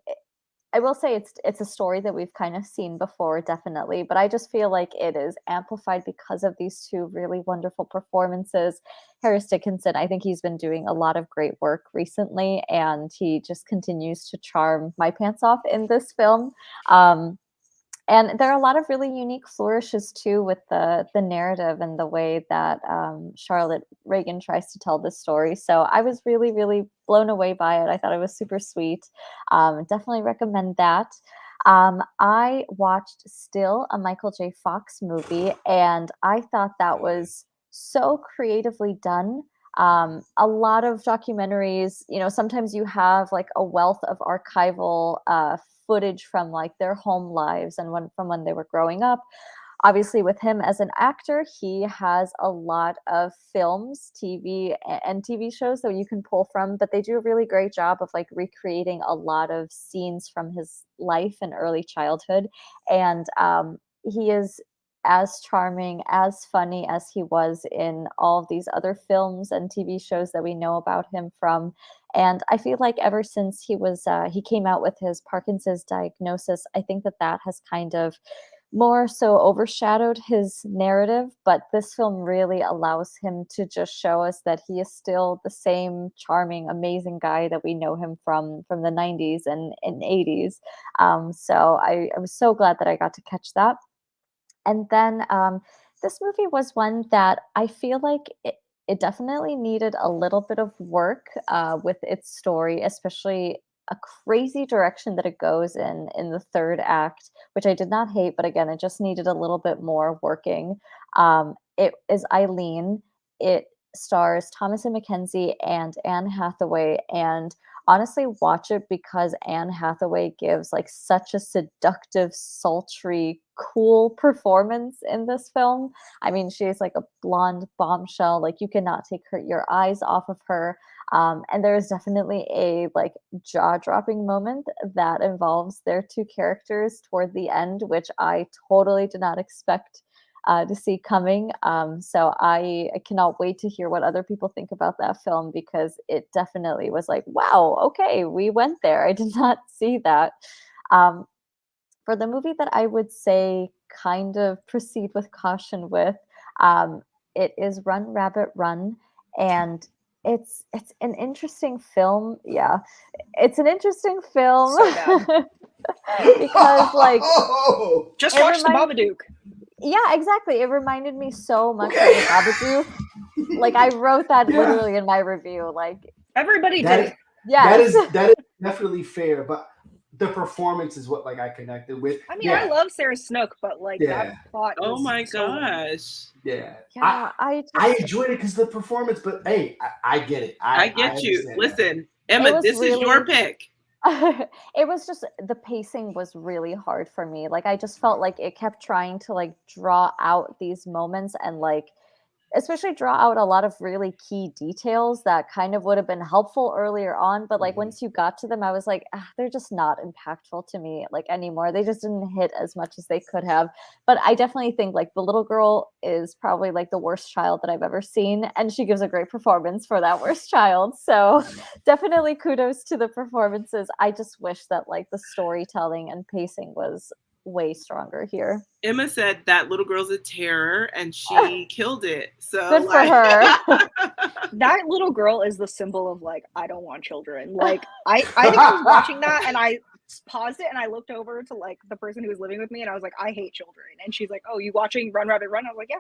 I will say it's a story that we've kind of seen before, definitely, but I just feel like it is amplified because of these two really wonderful performances. Harris Dickinson, I think he's been doing a lot of great work recently, and he just continues to charm my pants off in this film. And there are a lot of really unique flourishes too with the narrative and the way that Charlotte Reagan tries to tell this story. So I was really, really blown away by it. I thought it was super sweet. Definitely recommend that. I watched Still, a Michael J. Fox movie, and I thought that was so creatively done. A lot of documentaries, sometimes you have like a wealth of archival footage from like their home lives and from when they were growing up. Obviously, with him as an actor, he has a lot of films, TV shows that you can pull from, but they do a really great job of like recreating a lot of scenes from his life and early childhood. And he is as charming, as funny as he was in all of these other films and TV shows that we know about him from. And I feel like ever since he came out with his Parkinson's diagnosis, I think that has kind of more so overshadowed his narrative. But this film really allows him to just show us that he is still the same charming, amazing guy that we know him from the 90s and 80s. So I was so glad that I got to catch that. And then this movie was one that I feel like it definitely needed a little bit of work with its story, especially a crazy direction that it goes in the third act, which I did not hate, but again, it just needed a little bit more working. It is Eileen. It stars Thomasin McKenzie and Anne Hathaway, and honestly watch it because Anne Hathaway gives like such a seductive, sultry, cool performance in this film. I mean, she's like a blonde bombshell. Like you cannot take your eyes off of her. And there is definitely a like jaw-dropping moment that involves their two characters toward the end, which I totally did not expect to see coming. So I cannot wait to hear what other people think about that film, because it definitely was like, wow, okay, we went there. I did not see that. For the movie that I would say kind of proceed with caution with, it is Run Rabbit Run, and it's an interesting film. Yeah, it's an interesting film. So bad. Because like just watch the Babadook. Yeah, exactly. It reminded me so much of the Babadook. Like I wrote that literally in my review. Like everybody did. Yes. That is definitely fair, but the performance is what like I connected with. I mean, I love Sarah Snook, but like that plot. Oh my so gosh. Yeah. I enjoyed it because the performance, but hey, I get it. I get you. Listen, Emma, this is your pick. It was just, the pacing was really hard for me. Like I just felt like it kept trying to like draw out these moments and like especially draw out a lot of really key details that kind of would have been helpful earlier on, but like once you got to them, I was like, they're just not impactful to me like anymore. They just didn't hit as much as they could have. But I definitely think like the little girl is probably like the worst child that I've ever seen, and she gives a great performance for that worst child. So definitely kudos to the performances. I just wish that like the storytelling and pacing was way stronger here. Emma said that little girl's a terror, and she killed it. So good for her. That little girl is the symbol of like, I don't want children. Like I think I was watching that and I paused it and I looked over to like the person who was living with me and I was like, I hate children. And she's like, oh, you watching Run Rabbit Run? I was like, yeah.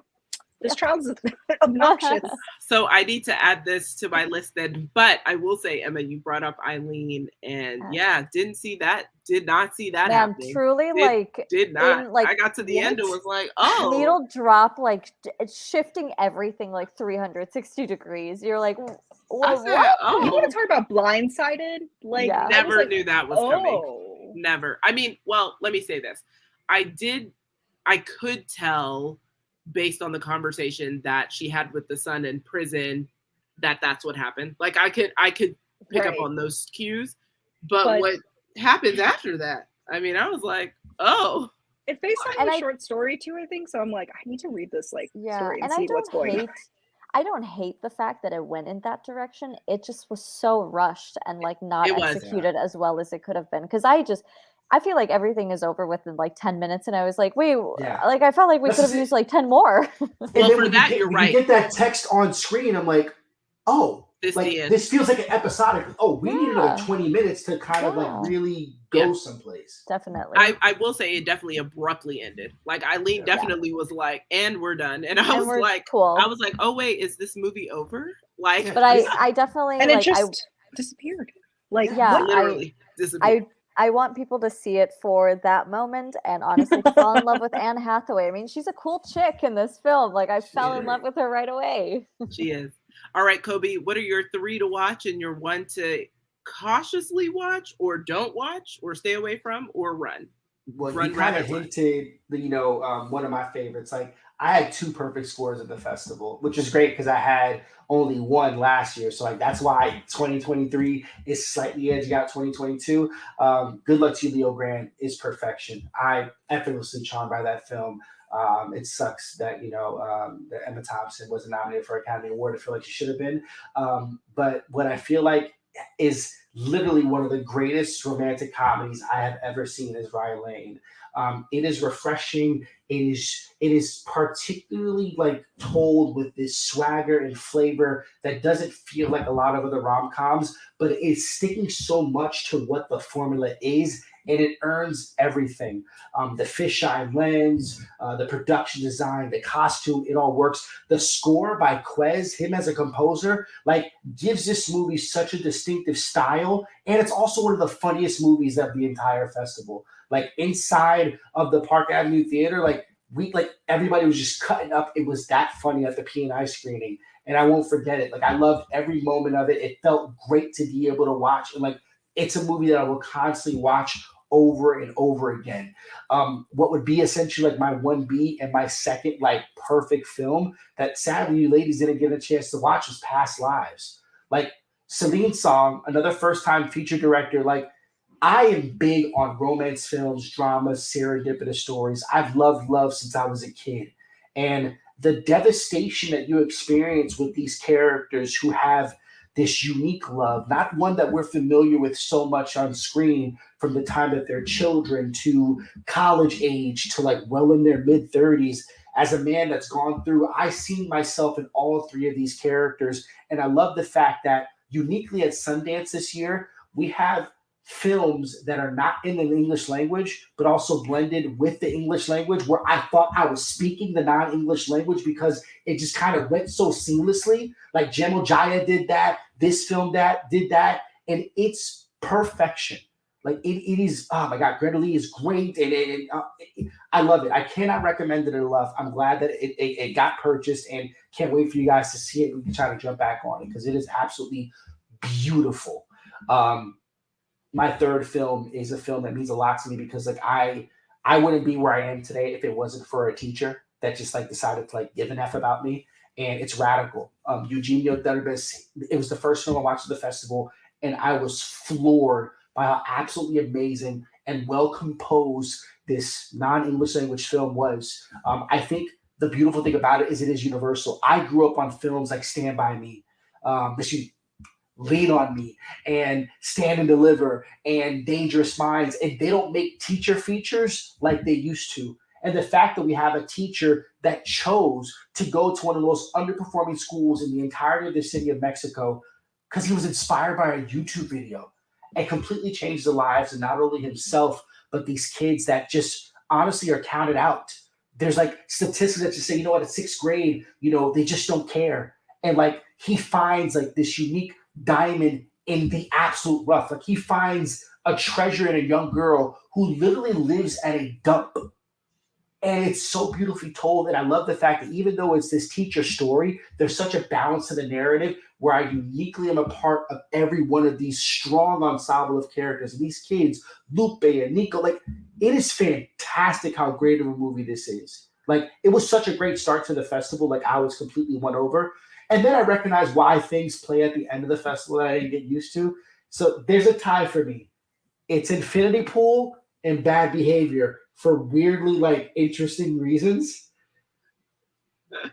This child's obnoxious. So I need to add this to my list then. But I will say, Emma, you brought up Eileen, and did not see that happening. Truly, did not. I got to the end and was like, oh, needle drop, like shifting everything like 360 degrees. You're like, what? You want to talk about blindsided? Like, never knew that was coming. Never. I mean, well, let me say this. I could tell based on the conversation that she had with the son in prison, that's what happened. Like I could pick up Right. on those cues, but But- what happens after that? I mean, I was like, oh. It's based on And a short story too, I think. So I'm like, I need to read this story and I see what's going on. I don't hate the fact that it went in that direction. It just was so rushed and like not It was, executed as well as it could have been. Because I feel like everything is over within like 10 minutes, and I was like, wait, like I felt like we could have used like 10 more. And Well, then for that, you're right. You get that text on screen, I'm like, oh, this feels like an episodic. Oh, we need another 20 minutes to kind of like really go someplace. Definitely. I will say it definitely abruptly ended. Like Eileen definitely was like, and we're done. And I was like, cool. I was like, oh wait, is this movie over? Like, but I definitely and like it just disappeared. Like literally disappeared. I want people to see it for that moment and honestly fall in love with Anne Hathaway. I mean, she's a cool chick in this film. Like I fell in love with her right away. She is. All right, Kobe, what are your 3 to watch and your 1 to cautiously watch or don't watch or stay away from or run? Well, you kind of hinted, one of my favorites. Like I had 2 perfect scores at the festival, which is great because I had only 1 last year. So like that's why 2023 is slightly edging out 2022. Good Luck to You, Leo Grande is perfection. I effortlessly charmed by that film. It sucks that that Emma Thompson wasn't nominated for Academy Award. I feel like she should have been. But what I feel like is literally one of the greatest romantic comedies I have ever seen is Rye Lane. It is refreshing. It is particularly like told with this swagger and flavor that doesn't feel like a lot of other rom-coms, but it's sticking so much to what the formula is, and it earns everything. The fisheye lens, the production design, the costume, it all works. The score by Quez, him as a composer, like gives this movie such a distinctive style, and it's also one of the funniest movies of the entire festival. Like inside of the Park Avenue Theater, like everybody was just cutting up. It was that funny at the P&I screening, and I won't forget it. Like I loved every moment of it. It felt great to be able to watch, and like it's a movie that I will constantly watch over and over again. What would be essentially like my 1B and my second like perfect film that sadly you ladies didn't get a chance to watch was Past Lives. Like Celine Song, another first-time feature director. Like I am big on romance films, dramas, serendipitous stories. I've loved love since I was a kid. And the devastation that you experience with these characters who have this unique love, not one that we're familiar with so much on screen from the time that they're children to college age to like well in their mid-30s. As a man that's gone through, I see myself in all 3 of these characters. And I love the fact that uniquely at Sundance this year, we have films that are not in the English language, but also blended with the English language, where I thought I was speaking the non-English language because it just kind of went so seamlessly. Like Jamal Jaya did that, this film did that, and it's perfection. Like it is, oh my God, Greta Lee is great, and I love it. I cannot recommend it enough. I'm glad that it got purchased, and can't wait for you guys to see it. We can try to jump back on it because it is absolutely beautiful. My third film is a film that means a lot to me because like I wouldn't be where I am today if it wasn't for a teacher that just like decided to like give an F about me. And it's Radical. Eugenio Derbez. It was the first film I watched at the festival, and I was floored by how absolutely amazing and well composed this non-English language film was. I think the beautiful thing about it is universal. I grew up on films like Stand By Me, Lean on Me, and Stand and Deliver, and Dangerous Minds, and they don't make teacher features like they used to. And the fact that we have a teacher that chose to go to one of the most underperforming schools in the entirety of the city of Mexico because he was inspired by a YouTube video and completely changed the lives of not only himself, but these kids that just honestly are counted out. There's like statistics that just say, you know what, at 6th grade, they just don't care. And like he finds like this unique diamond in the absolute rough. Like he finds a treasure in a young girl who literally lives at a dump. And it's so beautifully told. And I love the fact that even though it's this teacher story, there's such a balance to the narrative where I uniquely am a part of every one of these strong ensemble of characters. And these kids, Lupe and Nico, like it is fantastic how great of a movie this is. Like, it was such a great start to the festival. Like, I was completely won over. And then I recognized why things play at the end of the festival that I didn't get used to. So there's a tie for me. It's Infinity Pool and Bad Behavior for weirdly, like, interesting reasons.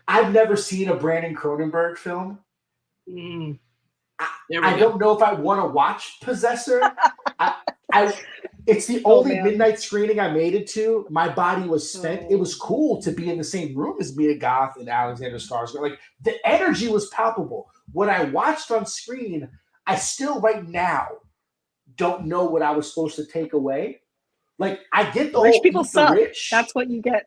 I've never seen a Brandon Cronenberg film. Mm. I don't know if I want to watch Possessor. It's the only midnight screening I made it to. My body was spent. It was cool to be in the same room as Mia Goth and Alexander Skarsgård. Like, the energy was palpable. What I watched on screen, I still right now don't know what I was supposed to take away. Like, I get the rich whole people suck. Rich. That's what you get.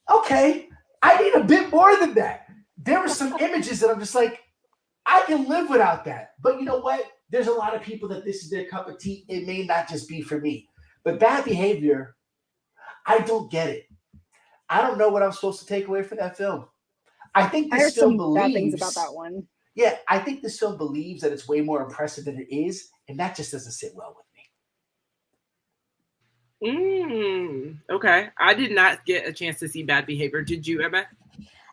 Okay, I need a bit more than that. There were some images that I'm just like, I can live without that. But you know what? There's a lot of people that this is their cup of tea. It may not just be for me. But Bad Behavior, I don't get it. I don't know what I'm supposed to take away from that film. I think this film believes bad things about that one. Yeah, I think this film believes that it's way more impressive than it is, and that just doesn't sit well with me. Okay. I did not get a chance to see Bad Behavior. Did you, Emma?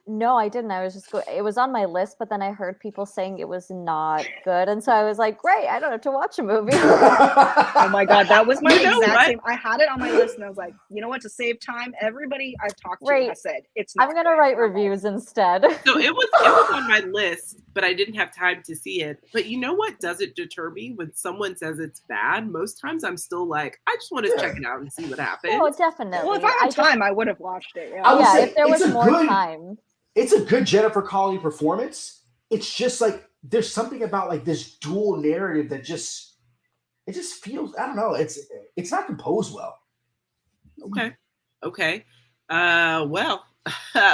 No, I didn't. I was just it was on my list, but then I heard people saying it was not good, and so I was like, "Great, I don't have to watch a movie." Oh my god, that was my exact same. I had it on my list, and I was like, "You know what? To save time, everybody I've talked to has said it's not." I'm gonna write reviews instead. So it was on my list, but I didn't have time to see it. But you know what doesn't deter me when someone says it's bad? Most times I'm still like, I just want to check it out and see what happens. Oh, definitely. Well, if I had time, I would have watched it. Yeah, if there was more time. It's a good Jennifer Connelly performance. It's just like there's something about like this dual narrative that just feels, I don't know, it's not composed well. Okay. Well,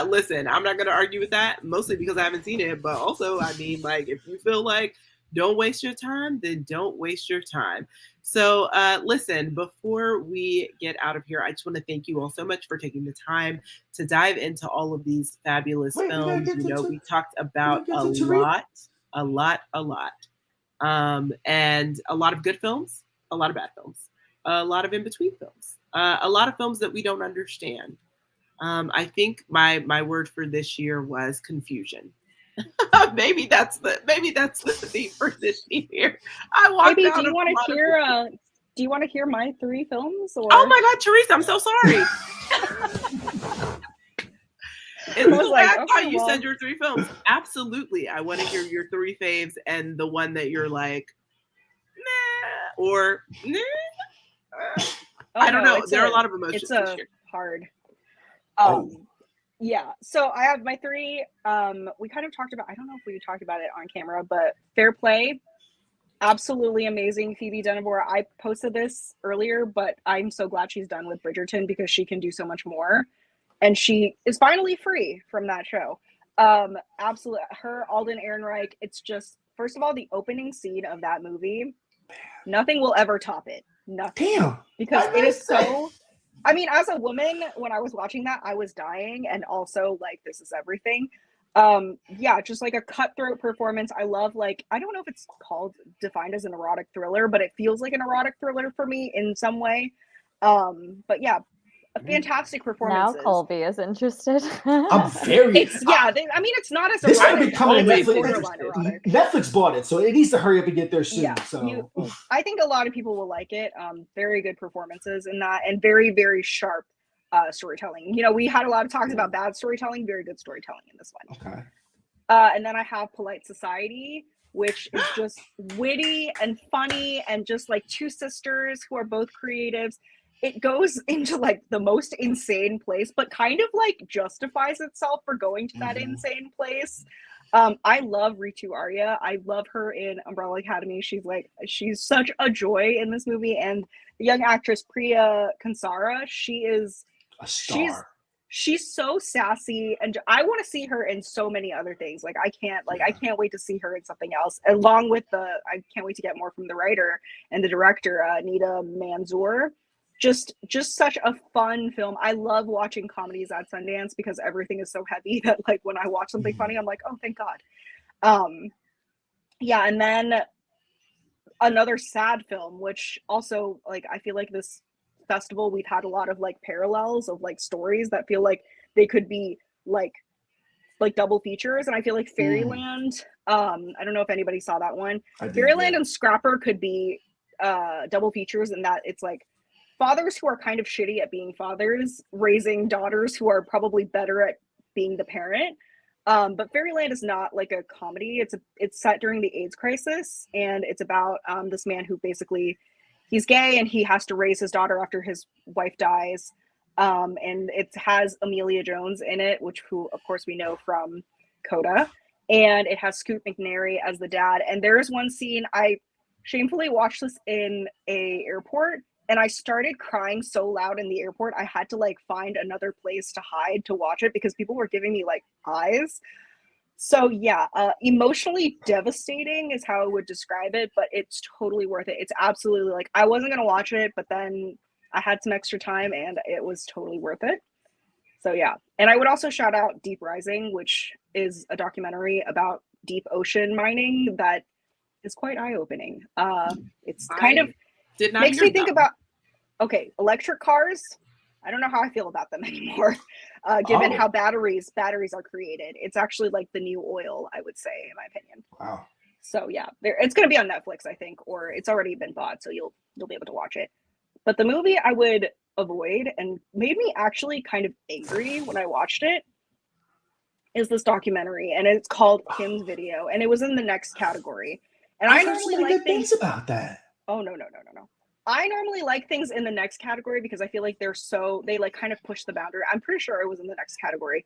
listen, I'm not gonna argue with that, mostly because I haven't seen it, but also, I mean, like, if you feel like don't waste your time, then don't waste your time. So listen, before we get out of here, I just want to thank you all so much for taking the time to dive into all of these fabulous films. You know, we talked about a lot. And a lot of good films, a lot of bad films, a lot of in-between films, a lot of films that we don't understand. I think my word for this year was confusion. maybe that's the theme for this year. I walked Maybe, out. do you want to hear my 3 films? Or? Oh my God, Teresa, I'm so sorry. It's so bad. I thought you said your 3 films. Absolutely, I want to hear your 3 faves and the one that you're like, nah, or nah. I don't know. There are a lot of emotions. It's hard. Yeah, so I have my 3. We kind of talked about, I don't know if we talked about it on camera, but Fair Play, absolutely amazing. Phoebe Dynevor. I posted this earlier, but I'm so glad she's done with Bridgerton because she can do so much more. And she is finally free from that show. Absolutely. Her, Alden Ehrenreich, it's just, first of all, the opening scene of that movie, nothing will ever top it. Nothing. Damn. Because it is so... I mean, as a woman, when I was watching that, I was dying, and also, like, this is everything. Yeah, just like a cutthroat performance. I love, like, I don't know if it's defined as an erotic thriller, but it feels like an erotic thriller for me in some way. But yeah, fantastic performances. Now Colby is interested. I'm very. I mean, it's not as this erotic. This coming to Netflix. Netflix bought it, so it needs to hurry up and get there soon. Yeah, I think a lot of people will like it. Very good performances in that, and very, very sharp storytelling. You know, we had a lot of talks about bad storytelling, very good storytelling in this one. Okay. And then I have Polite Society, which is just witty and funny, and just like 2 sisters who are both creatives. It goes into like the most insane place, but kind of like justifies itself for going to that insane place. I love Ritu Arya. I love her in Umbrella Academy. She's such a joy in this movie. And the young actress Priya Kansara, she is a star. She's so sassy, and I want to see her in so many other things. I can't wait to see her in something else. Along with I can't wait to get more from the writer and the director, Nita Manzoor. Just such a fun film. I love watching comedies at Sundance because everything is so heavy that like when I watch something funny, I'm like, oh, thank God. Yeah, and then another sad film, which also like I feel like this festival we've had a lot of like parallels of like stories that feel like they could be like double features. And I feel like Fairyland, I don't know if anybody saw that one. Fairyland and Scrapper could be double features, in that it's like fathers who are kind of shitty at being fathers raising daughters who are probably better at being the parent. But Fairyland is not like a comedy. It's set during the AIDS crisis, and it's about this man who basically, he's gay and he has to raise his daughter after his wife dies. And it has Amelia Jones in it, who of course we know from Coda, and it has Scoot McNairy as the dad. And there is one scene, I shamefully watched this in a airport, and I started crying so loud in the airport I had to like find another place to hide to watch it because people were giving me like eyes. So yeah, emotionally devastating is how I would describe it, but it's totally worth it. It's absolutely like, I wasn't gonna watch it, but then I had some extra time and it was totally worth it. So yeah. And I would also shout out Deep Rising, which is a documentary about deep ocean mining that is quite eye-opening. It's kind of makes me think about, okay, electric cars. I don't know how I feel about them anymore, given how batteries are created. It's actually like the new oil, I would say, in my opinion. Wow. So yeah, it's going to be on Netflix, I think, or it's already been bought, so you'll be able to watch it. But the movie I would avoid and made me actually kind of angry when I watched it is this documentary, and it's called Kim's Video, and it was in the next category. And I normally like things about that. Oh no. I normally like things in the next category because I feel like they like kind of push the boundary. I'm pretty sure it was in the next category.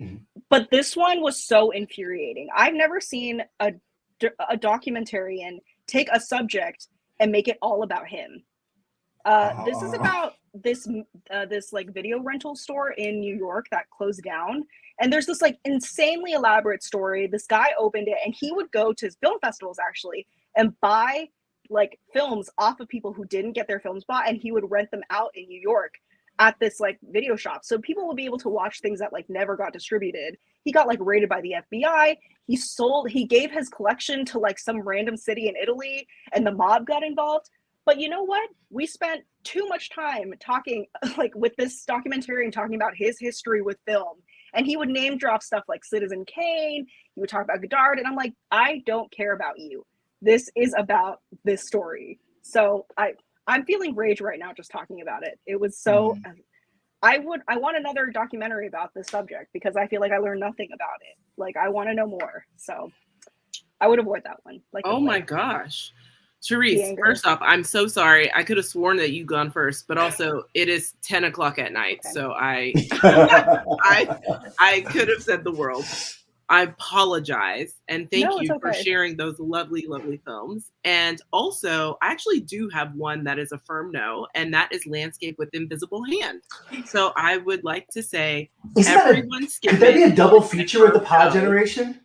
Mm-hmm. But this one was so infuriating. I've never seen a documentarian take a subject and make it all about him. This is about this like video rental store in New York that closed down. And there's this like insanely elaborate story. This guy opened it and he would go to his film festivals actually and buy like films off of people who didn't get their films bought, and he would rent them out in New York at this like video shop. So people would be able to watch things that like never got distributed. He got like raided by the FBI. He gave his collection to like some random city in Italy, and the mob got involved. But you know what? We spent too much time talking like with this documentarian talking about his history with film. And he would name drop stuff like Citizen Kane. He would talk about Godard. And I'm like, I don't care about you. This is about this story. So I'm feeling rage right now just talking about it. It was so, I want another documentary about this subject because I feel like I learned nothing about it. Like I want to know more. So I would avoid that one. Like, oh my gosh. Therese, first off, I'm so sorry. I could have sworn that you gone first, but also it is 10 o'clock at night. Okay. So I could have said the world. I apologize. And thank you for sharing those lovely, lovely films. And also, I actually do have one that is a firm no, and that is Landscape with Invisible Hand. So I would like to say, could that be a double feature with the Pod Generation?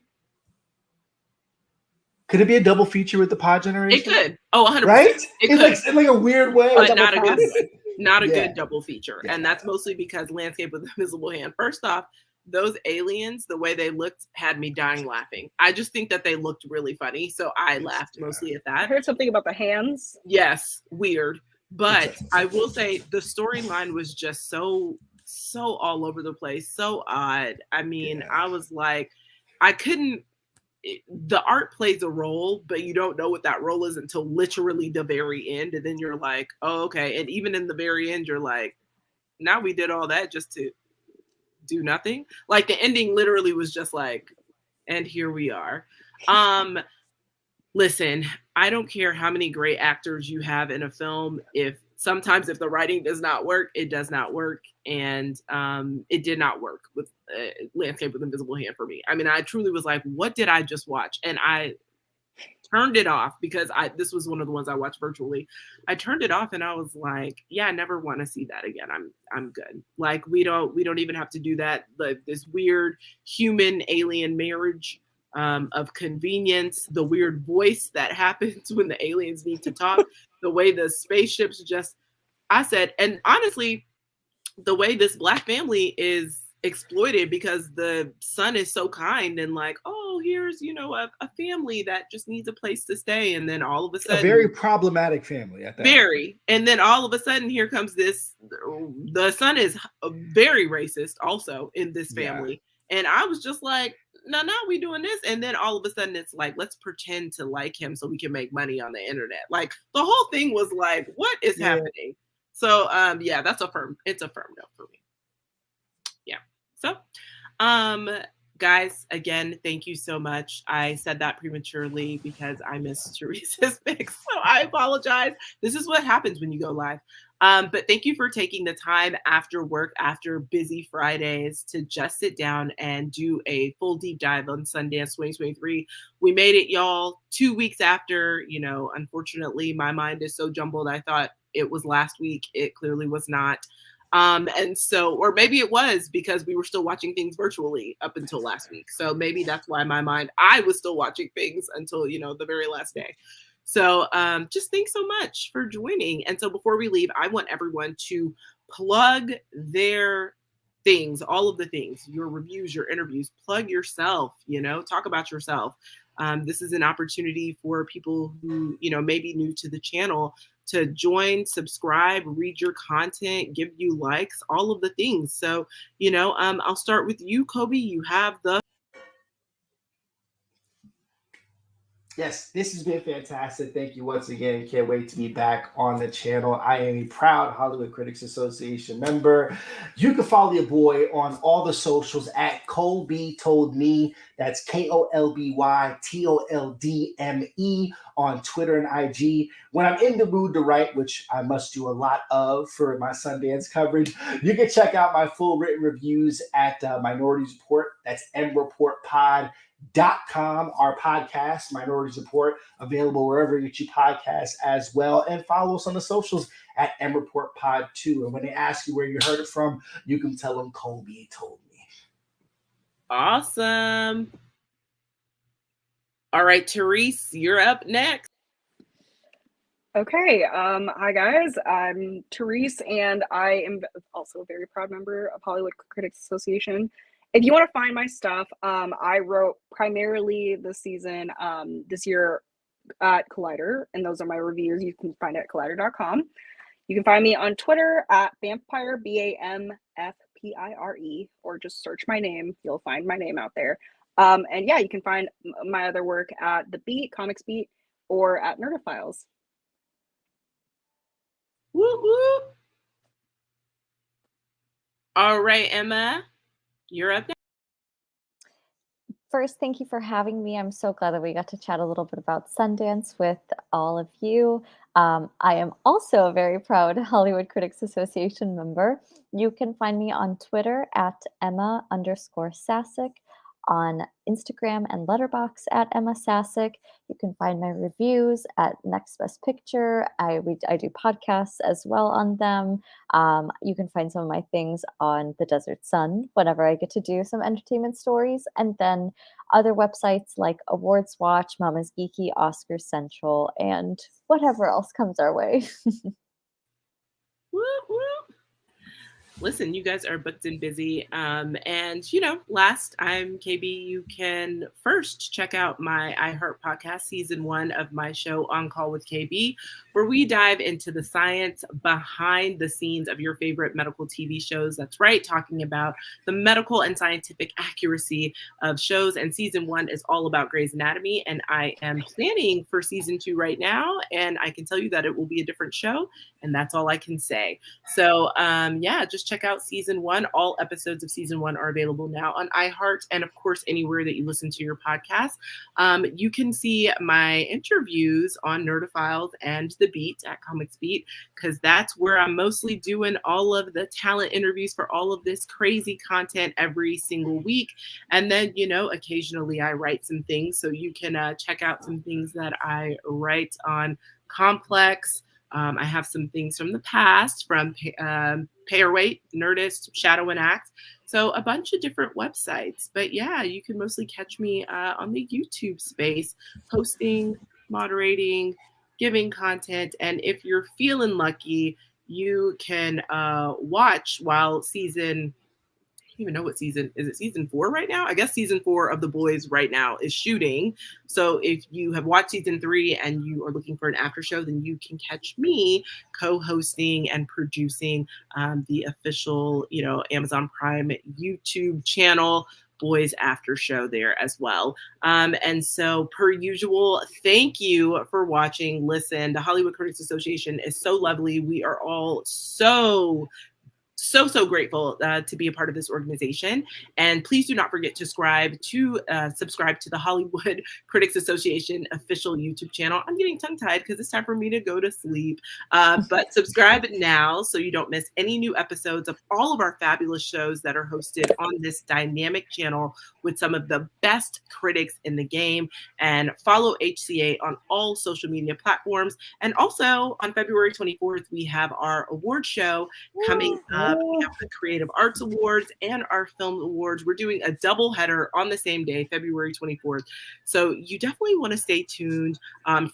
Could it be a double feature with the Pod Generation? It could. Oh, 100%. Right? It could. In like a weird way. But not a good one. Not a good double feature. Yeah. And that's mostly because Landscape with Invisible Hand. First off, those aliens, the way they looked, had me dying laughing. I just think that they looked really funny. So I laughed mostly at that. I heard something about the hands. Yes. Weird. But I will say the storyline was just so all over the place. So odd. I mean, I was like, the art plays a role, but you don't know what that role is until literally the very end. And then you're like, oh, okay. And even in the very end, you're like, now we did all that just to do nothing. Like the ending literally was just like, and here we are. Listen, I don't care how many great actors you have in a film. Sometimes if the writing does not work, it does not work. And it did not work with Landscape with Invisible Hand for me. I mean, I truly was like, what did I just watch? And I turned it off because this was one of the ones I watched virtually. I turned it off and I was like, yeah, I never want to see that again. I'm good. Like we don't even have to do that. Like this weird human alien marriage of convenience, the weird voice that happens when the aliens need to talk, the way the spaceships and honestly, the way this Black family is exploited because the son is so kind and like, oh, here's, a family that just needs a place to stay. And then all of a A sudden, very problematic family at that. very. And then all of a sudden, here comes this, the son is very racist also in this family. Yeah. And I was just like, no, we doing this. And then all of a sudden it's like, let's pretend to like him so we can make money on the internet. Like the whole thing was like, what is happening? So that's it's a firm no for me. Yeah. So guys, again, thank you so much. I said that prematurely because I missed Teresa's pick, so I apologize. This is what happens when you go live. But thank you for taking the time after work, after busy Fridays, to just sit down and do a full deep dive on Sundance 2023. We made it, y'all, 2 weeks after. Unfortunately, my mind is so jumbled. I thought it was last week. It clearly was not. And so, or maybe it was because we were still watching things virtually up until last week. So maybe that's why I was still watching things until, the very last day. So just thanks so much for joining. And so before we leave, I want everyone to plug their things, all of the things, your reviews, your interviews, plug yourself, talk about yourself. This is an opportunity for people who, may be new to the channel to join, subscribe, read your content, give you likes, all of the things. So, I'll start with you, Kobe. You have the... Yes, this has been fantastic. Thank you once again. Can't wait to be back on the channel. I am a proud Hollywood Critics Association member. You can follow your boy on all the socials at Colby Told Me. That's KOLBYTOLDME on Twitter and IG. When I'm in the mood to write, which I must do a lot of for my Sundance coverage, you can check out my full written reviews at Minorities Report. That's mreportpod.com. Our podcast, Minorities Report, available wherever you get your podcasts as well. And follow us on the socials at mreportpod2. And when they ask you where you heard it from, you can tell them Colby told me. Awesome. All right, Therese, you're up next. Okay. Hi guys. I'm Therese, and I am also a very proud member of Hollywood Critics Association. If you want to find my stuff, I wrote primarily this season, this year at Collider, and those are my reviews. You can find it at collider.com. You can find me on Twitter at Vampire, BAMFPIRE, or just search my name. You'll find my name out there. And yeah, you can find my other work at The Beat, Comics Beat, or at Nerdophiles. Whoop, whoop. All right, Emma, you're up next. First, thank you for having me. I'm so glad that we got to chat a little bit about Sundance with all of you. I am also a very proud Hollywood Critics Association member. You can find me on Twitter at Emma_Sasic, on Instagram and Letterboxd at Emma Sasic. You can find my reviews at Next Best Picture. I do podcasts as well on them. You can find some of my things on The Desert Sun whenever I get to do some entertainment stories. And then other websites like Awards Watch, Mama's Geeky, Oscar Central, and whatever else comes our way. Whoop, whoop. Listen, you guys are booked and busy. And, last, I'm KB. You can first check out my iHeart podcast, season 1 of my show On Call with KB, where we dive into the science behind the scenes of your favorite medical TV shows. That's right, talking about the medical and scientific accuracy of shows. And season 1 is all about Grey's Anatomy. And I am planning for season 2 right now. And I can tell you that it will be a different show. And that's all I can say. So, just check out season 1. All episodes of season 1 are available now on iHeart and, of course, anywhere that you listen to your podcast. You can see my interviews on Nerdophiles and The Beat at Comics Beat, because that's where I'm mostly doing all of the talent interviews for all of this crazy content every single week. And then, occasionally I write some things. So you can check out some things that I write on Complex. I have some things from the past from Pay or Wait, Nerdist, Shadow and Act. So a bunch of different websites. But yeah, you can mostly catch me on the YouTube space, posting, moderating, giving content. And if you're feeling lucky, you can watch while season even know what season is it. Season 4 right now? I guess season 4 of The Boys right now is shooting. So if you have watched season 3 and you are looking for an after show, then you can catch me co-hosting and producing the official, Amazon Prime YouTube channel Boys After Show there as well. And so, per usual, thank you for watching. Listen, the Hollywood Critics Association is so lovely. We are all so grateful to be a part of this organization. And please do not forget to subscribe to the Hollywood Critics Association official YouTube channel. I'm getting tongue-tied because it's time for me to go to sleep. But subscribe now so you don't miss any new episodes of all of our fabulous shows that are hosted on this dynamic channel with some of the best critics in the game. And follow HCA on all social media platforms. And also on February 24th, we have our award show coming up. We have the Creative Arts Awards and our Film Awards. We're doing a double header on the same day, February 24th. So you definitely want to stay tuned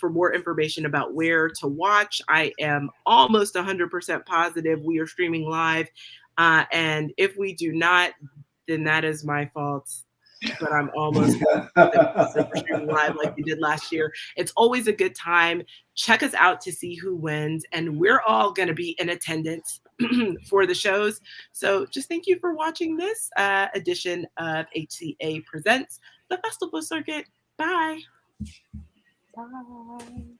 for more information about where to watch. I am almost 100% positive we are streaming live. And if we do not, then that is my fault. But I'm almost positive we're streaming live like we did last year. It's always a good time. Check us out to see who wins. And we're all going to be in attendance for the shows. So just thank you for watching this edition of HCA Presents the Festival Circuit. Bye. Bye.